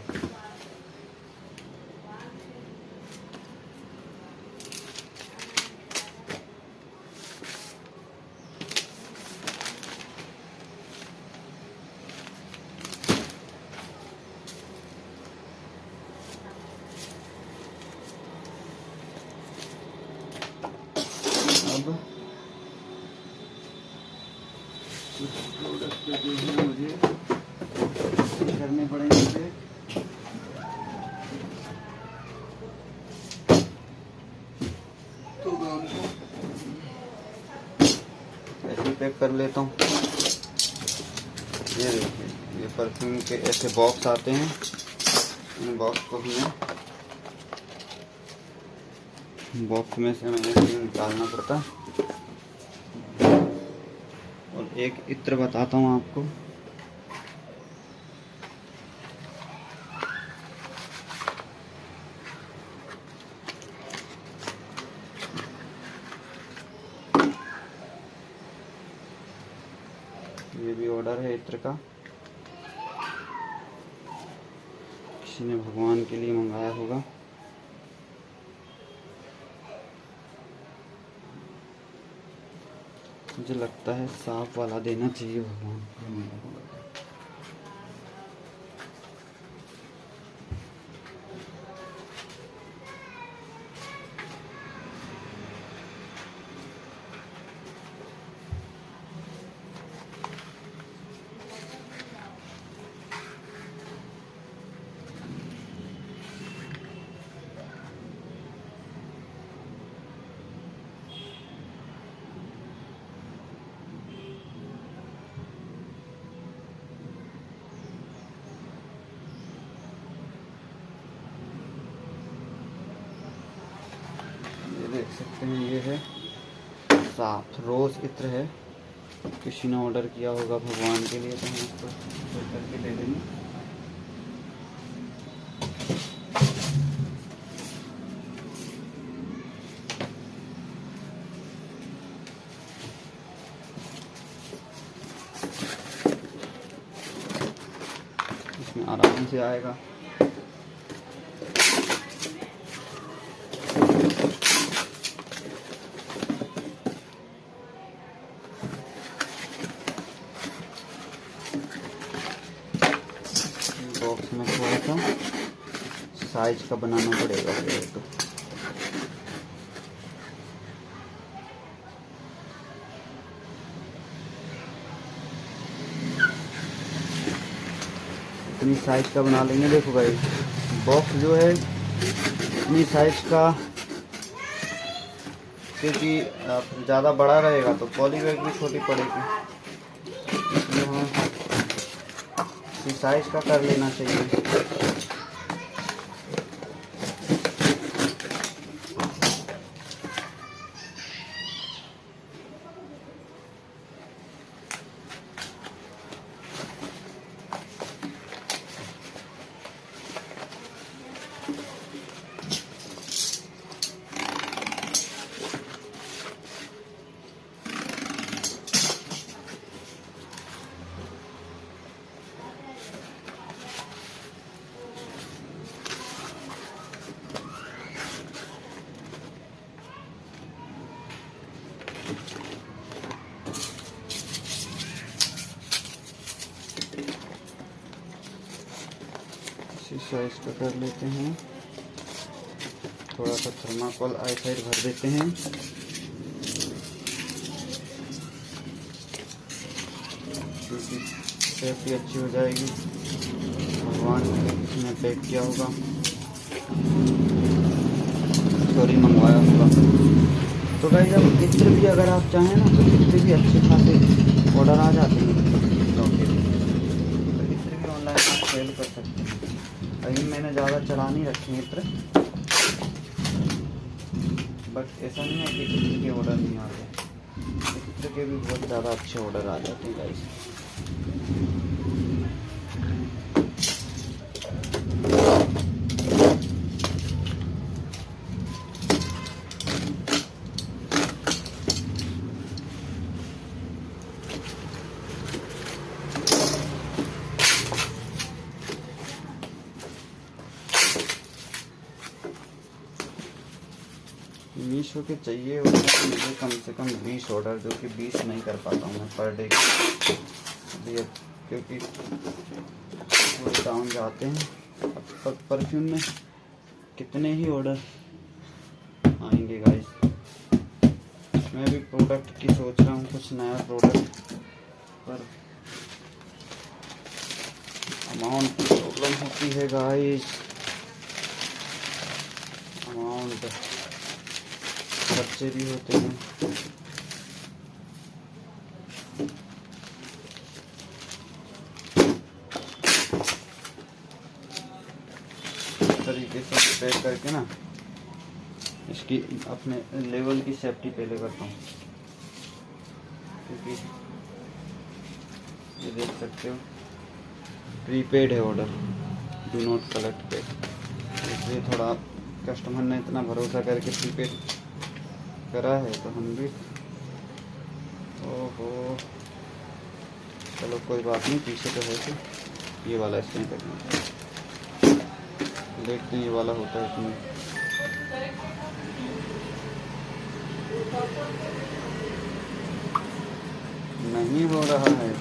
Speaker 1: अब कुछ प्रोडक्ट जो है मुझे करने पड़ेंगे। तो मैं उनको ऐसे पैक कर लेता हूँ। ये देखिए, ये परफ्यूम के ऐसे बॉक्स आते हैं, इन बॉक्स को हमें बॉक्स में से हमें निकालना पड़ता है। और एक इत्र बताता हूँ आपको, ये भी ऑर्डर है इत्र का, किसी ने भगवान के लिए मंगाया होगा। मुझे लगता है साफ वाला देना चाहिए भगवान को। देख सकते हैं ये है साफ रोज इत्र है, किसी ने ऑर्डर किया होगा भगवान के लिए, तो हम इसको करके दे देंगे। इसमें आराम से आएगा। बॉक्स में थोड़ा सा साइज का बनाना पड़ेगा फिर तो। इतनी साइज का बना लेंगे। देखो भाई, बॉक्स जो है इतनी साइज का, क्योंकि ज़्यादा बड़ा रहेगा तो पॉली बैग भी छोटी पड़ेगी, इसलिए हमें इसी साइज का कर लेना चाहिए। साइज का कर लेते हैं। थोड़ा सा थर्माकोल आई साइड भर देते हैं। सेफ्टी अच्छी हो जाएगी। भगवान ने पैक किया होगा, सॉरी मंगवाया होगा। तो गाइस अब इत्र भी अगर आप चाहें ना तो इत्र भी अच्छे खासे ऑर्डर आ जाते हैं तो इत्र भी ऑनलाइन आप सेल कर सकते हैं। अभी मैंने ज़्यादा चला नहीं रखे हैं इत्र, बट ऐसा नहीं है कि इत्र के ऑर्डर नहीं आते, इत्र के भी बहुत ज़्यादा अच्छे ऑर्डर आ जाते हैं गाइस। मीशो के चाहिए होते हैं मुझे कम से कम 20 ऑर्डर, जो कि 20 नहीं कर पाता हूँ मैं पर डे के, क्योंकि थोड़े डाउन जाते हैं। अब परफ्यूम में कितने ही ऑर्डर आएंगे गाइस। मैं भी प्रोडक्ट की सोच रहा हूँ, कुछ नया प्रोडक्ट, पर अमाउंट की प्रॉब्लम होती है गाइस। अमाउंट खर्चे भी होते हैं। इस तरीके से पैक करके ना इसकी अपने लेवल की सेफ्टी पहले करता हूँ, क्योंकि ये देख सकते हो प्रीपेड है order, do not collect paid. इसलिए थोड़ा कस्टमर ने इतना भरोसा करके प्रीपेड करा है तो हम भी, ओहो चलो कोई बात नहीं, पीछे तो है कि ये वाला स्कैन करना, देखते हैं ये वाला होता है इसमें। नहीं हो रहा है,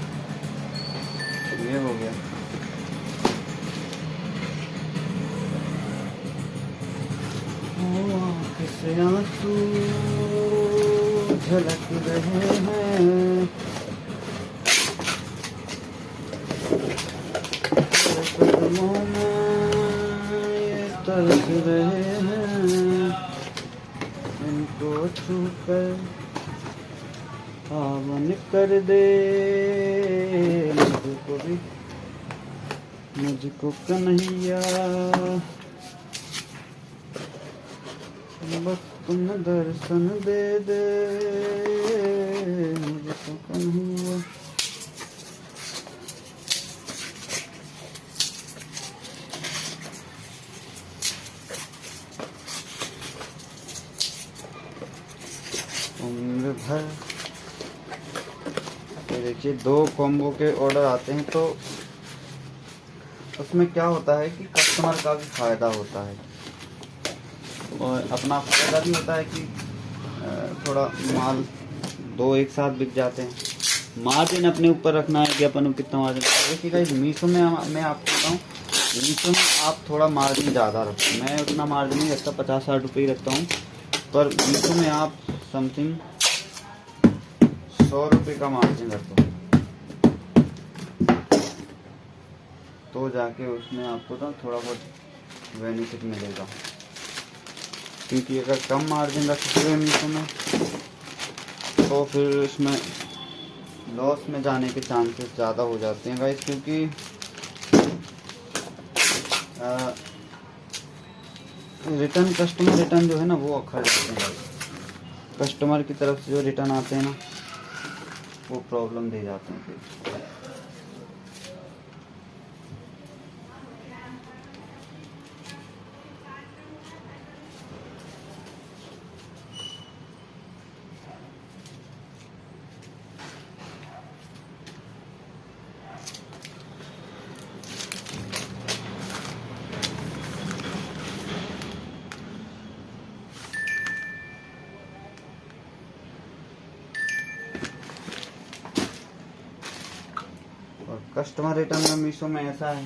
Speaker 1: ये हो गया। से आंसू झलक रहे हैं, कदमों में ये तरस रहे हैं, इनको छूकर पावन कर दे मुझको भी, मुझको कन्हैया, बस तुम दर्शन दे दे मुझको कन्हैया। उम्र भर देखिए 2 कॉम्बो के ऑर्डर आते हैं तो उसमें क्या होता है कि कस्टमर का भी फायदा होता है और अपना फायदा भी होता है कि थोड़ा माल 2 एक साथ बिक जाते हैं। मार्जिन अपने ऊपर रखना है कि अपन को कितना मार्जिन। देखिए गाइस मीशो में मैं आपको बताऊँ, मीशो में आप थोड़ा मार्जिन ज़्यादा रखो, मैं उतना मार्जिन नहीं रखता, 50-60 रुपये ही रखता हूँ, पर मीशो में आप समथिंग 100 रुपये का मार्जिन रखो, तो जाके उसमें आपको तो थोड़ा बहुत बेनिफिट मिलेगा। क्योंकि अगर कम मार्जिन रखते हुए मीशो में तो फिर इसमें लॉस में जाने के चांसेस ज़्यादा हो जाते हैं गाइस, क्योंकि रिटर्न कस्टमर रिटर्न जो है ना वो अखर जाते हैं। कस्टमर की तरफ से जो रिटर्न आते हैं ना वो प्रॉब्लम दे जाते हैं फिर। और कस्टमर रिटर्न में मीशो में ऐसा है,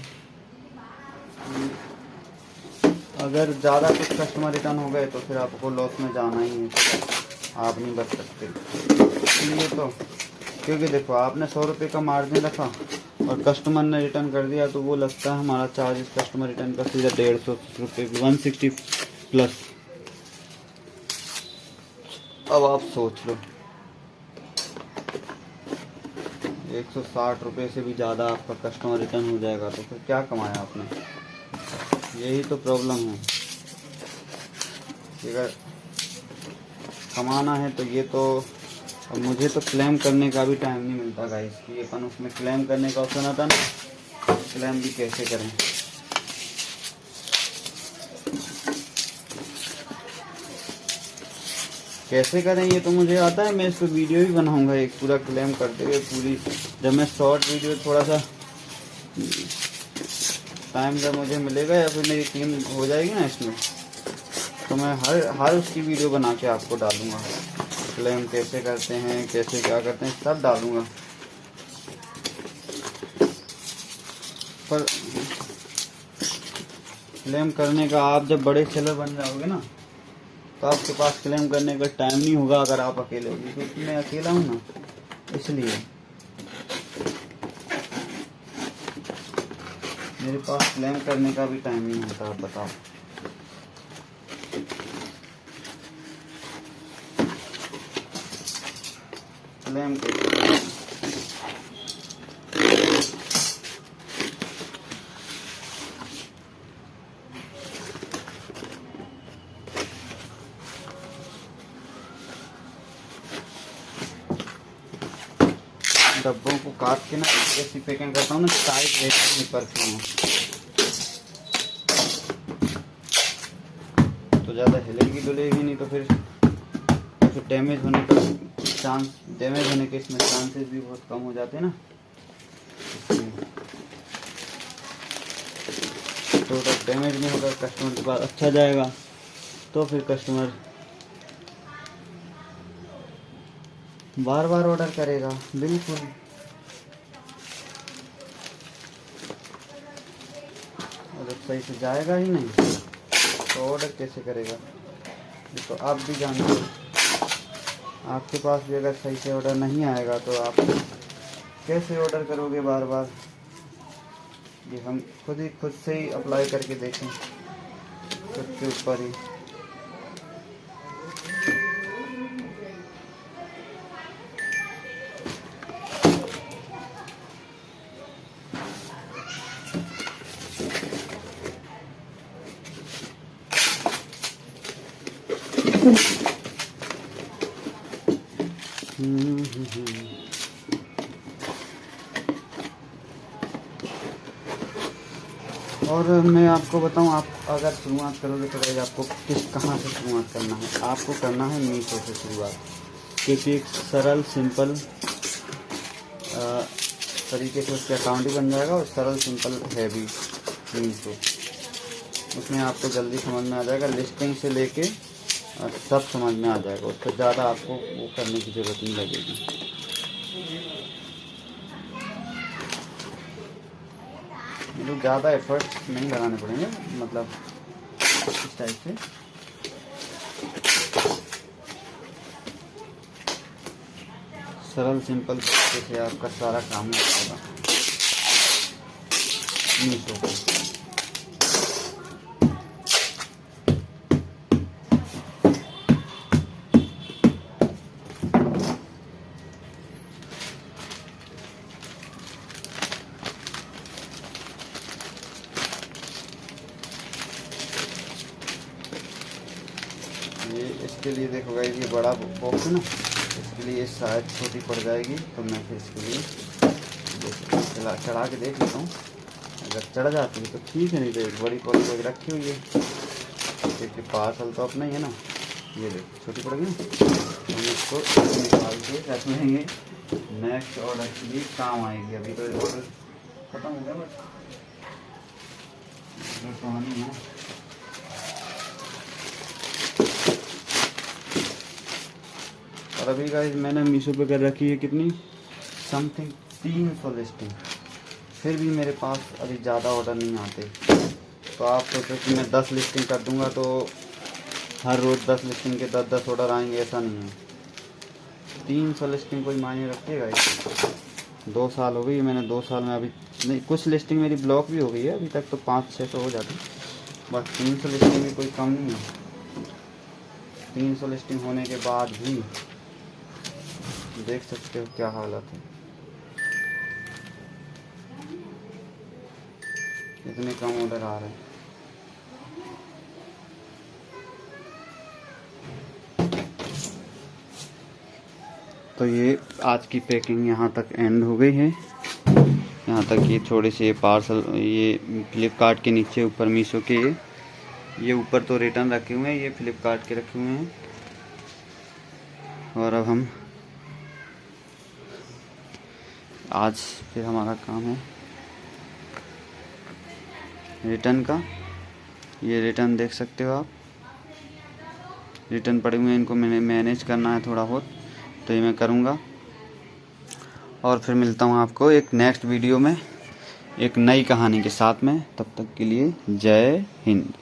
Speaker 1: अगर ज़्यादा कुछ कस्टमर रिटर्न हो गए तो फिर आपको लॉस में जाना ही है, आप नहीं बच सकते। इसलिए तो क्योंकि देखो आपने 100 रुपये का मार्जिन रखा और कस्टमर ने रिटर्न कर दिया तो वो लगता है हमारा चार्जेस कस्टमर रिटर्न का सीधा 150 रुपये 160 प्लस। अब आप सोच लो 160 रुपये से भी ज़्यादा आपका कस्टमर रिटर्न हो जाएगा तो फिर क्या कमाया आपने। यही तो प्रॉब्लम है। अगर कमाना है तो ये तो, अब मुझे तो क्लेम करने का भी टाइम नहीं मिलता गाइस कि अपन उसमें क्लेम करने का ऑप्शन आता ना, क्लेम भी कैसे करें। कैसे करें ये तो मुझे आता है, मैं इस पर वीडियो भी बनाऊंगा एक पूरा क्लेम करते हुए पूरी। जब मैं शॉर्ट वीडियो थोड़ा सा टाइम जब मुझे मिलेगा या फिर मेरी टीम हो जाएगी ना इसमें, तो मैं हर उसकी वीडियो बना के आपको डालूंगा। क्लेम कैसे करते हैं, कैसे क्या करते हैं, सब डालूंगा। पर क्लेम करने का आप जब बड़े सेलर बन जाओगे ना तो आपके पास क्लेम करने का टाइम नहीं होगा अगर आप अकेले होगे, क्योंकि मैं अकेला हूँ ना, इसलिए मेरे पास क्लेम करने का भी टाइम नहीं होता। आप बताओ। क्लेम डब्बों को काट के ना ऐसी पैकिंग करता हूँ ना, टाइट रहती है परफ्यूम, तो ज़्यादा हिलेगी डुलेगी नहीं, तो फिर डैमेज होने का डैमेज होने के इसमें चांसेस भी बहुत कम हो जाते हैं ना। तो डैमेज नहीं होगा, कस्टमर के पास अच्छा जाएगा, तो फिर कस्टमर बार बार ऑर्डर करेगा। बिल्कुल। अगर सही से जाएगा ही नहीं तो ऑर्डर कैसे करेगा, ये तो आप भी जानते हो। आपके पास भी अगर सही से ऑर्डर नहीं आएगा तो आप कैसे ऑर्डर करोगे बार बार। ये हम खुद से ही अप्लाई करके देखें, खुद के ऊपर ही। और मैं आपको बताऊं, आप अगर शुरुआत करोगे तो भाई आपको कहाँ से शुरुआत करना है। आपको करना है मीशो से शुरुआत, क्योंकि एक सरल सिंपल तरीके से उसका अकाउंट ही बन जाएगा और सरल सिंपल है भी मीशो। उसमें आपको जल्दी समझ में आ जाएगा, लिस्टिंग से लेके सब समझ में आ जाएगा। उससे ज़्यादा आपको वो करने की ज़रूरत नहीं लगेगी। मतलब ज़्यादा एफर्ट नहीं लगाने पड़ेंगे, मतलब इस टाइप से। सरल सिंपल तरीके से आपका सारा काम होगा मीशो पे। ये इसके लिए देखो गाइस, ये बड़ा बॉक्स है ना, इसके लिए शायद छोटी पड़ जाएगी, तो मैं फिर इसके लिए चढ़ा के देख लेता हूँ। अगर चढ़ जाती है तो ठीक है, नहीं तो बड़ी पॉली बैग रखी हुई है, क्योंकि पार्सल तो अपना ही है ना। ये देखो छोटी पड़ गई ना, हम इसको निकाल के रख लेंगे, नेक्स्ट ऑर्डर के लिए काम आएगी। अभी तो ऑर्डर खत्म हो गया, बस कहानी है। और अभी गाइस मैंने मीशो पे कर रखी है कितनी, समथिंग 300 लिस्टिंग, फिर भी मेरे पास अभी ज़्यादा ऑर्डर नहीं आते। तो आप सोचो कि मैं 10 लिस्टिंग कर दूंगा तो हर रोज़ 10 लिस्टिंग के 10 ऑर्डर आएंगे, ऐसा नहीं है। 300 लिस्टिंग कोई मायने रखिएगा। 2 साल हो गई, मैंने 2 साल में अभी नहीं, कुछ लिस्टिंग मेरी ब्लॉक भी हो गई है, अभी तक तो 500-600 हो जाती, बस 300 लिस्टिंग में कोई कम नहीं है। 300 लिस्टिंग होने के बाद भी देख सकते हो क्या हालत है, इतने कम ऑर्डर आ रहे हैं। तो ये आज की पैकिंग यहाँ तक एंड हो गई है। यहाँ तक ये थोड़े से पार्सल, ये फ्लिपकार्ट के नीचे ऊपर मीशो के, ये ऊपर तो रिटर्न रखे हुए हैं, ये फ्लिपकार्ट के रखे हुए हैं। और अब हम आज फिर हमारा काम है रिटर्न का। ये रिटर्न देख सकते हो आप, रिटर्न पड़े हुए हैं, इनको मैंने मैनेज करना है थोड़ा बहुत, तो ये मैं करूँगा। और फिर मिलता हूँ आपको एक नेक्स्ट वीडियो में एक नई कहानी के साथ में। तब तक के लिए जय हिंद।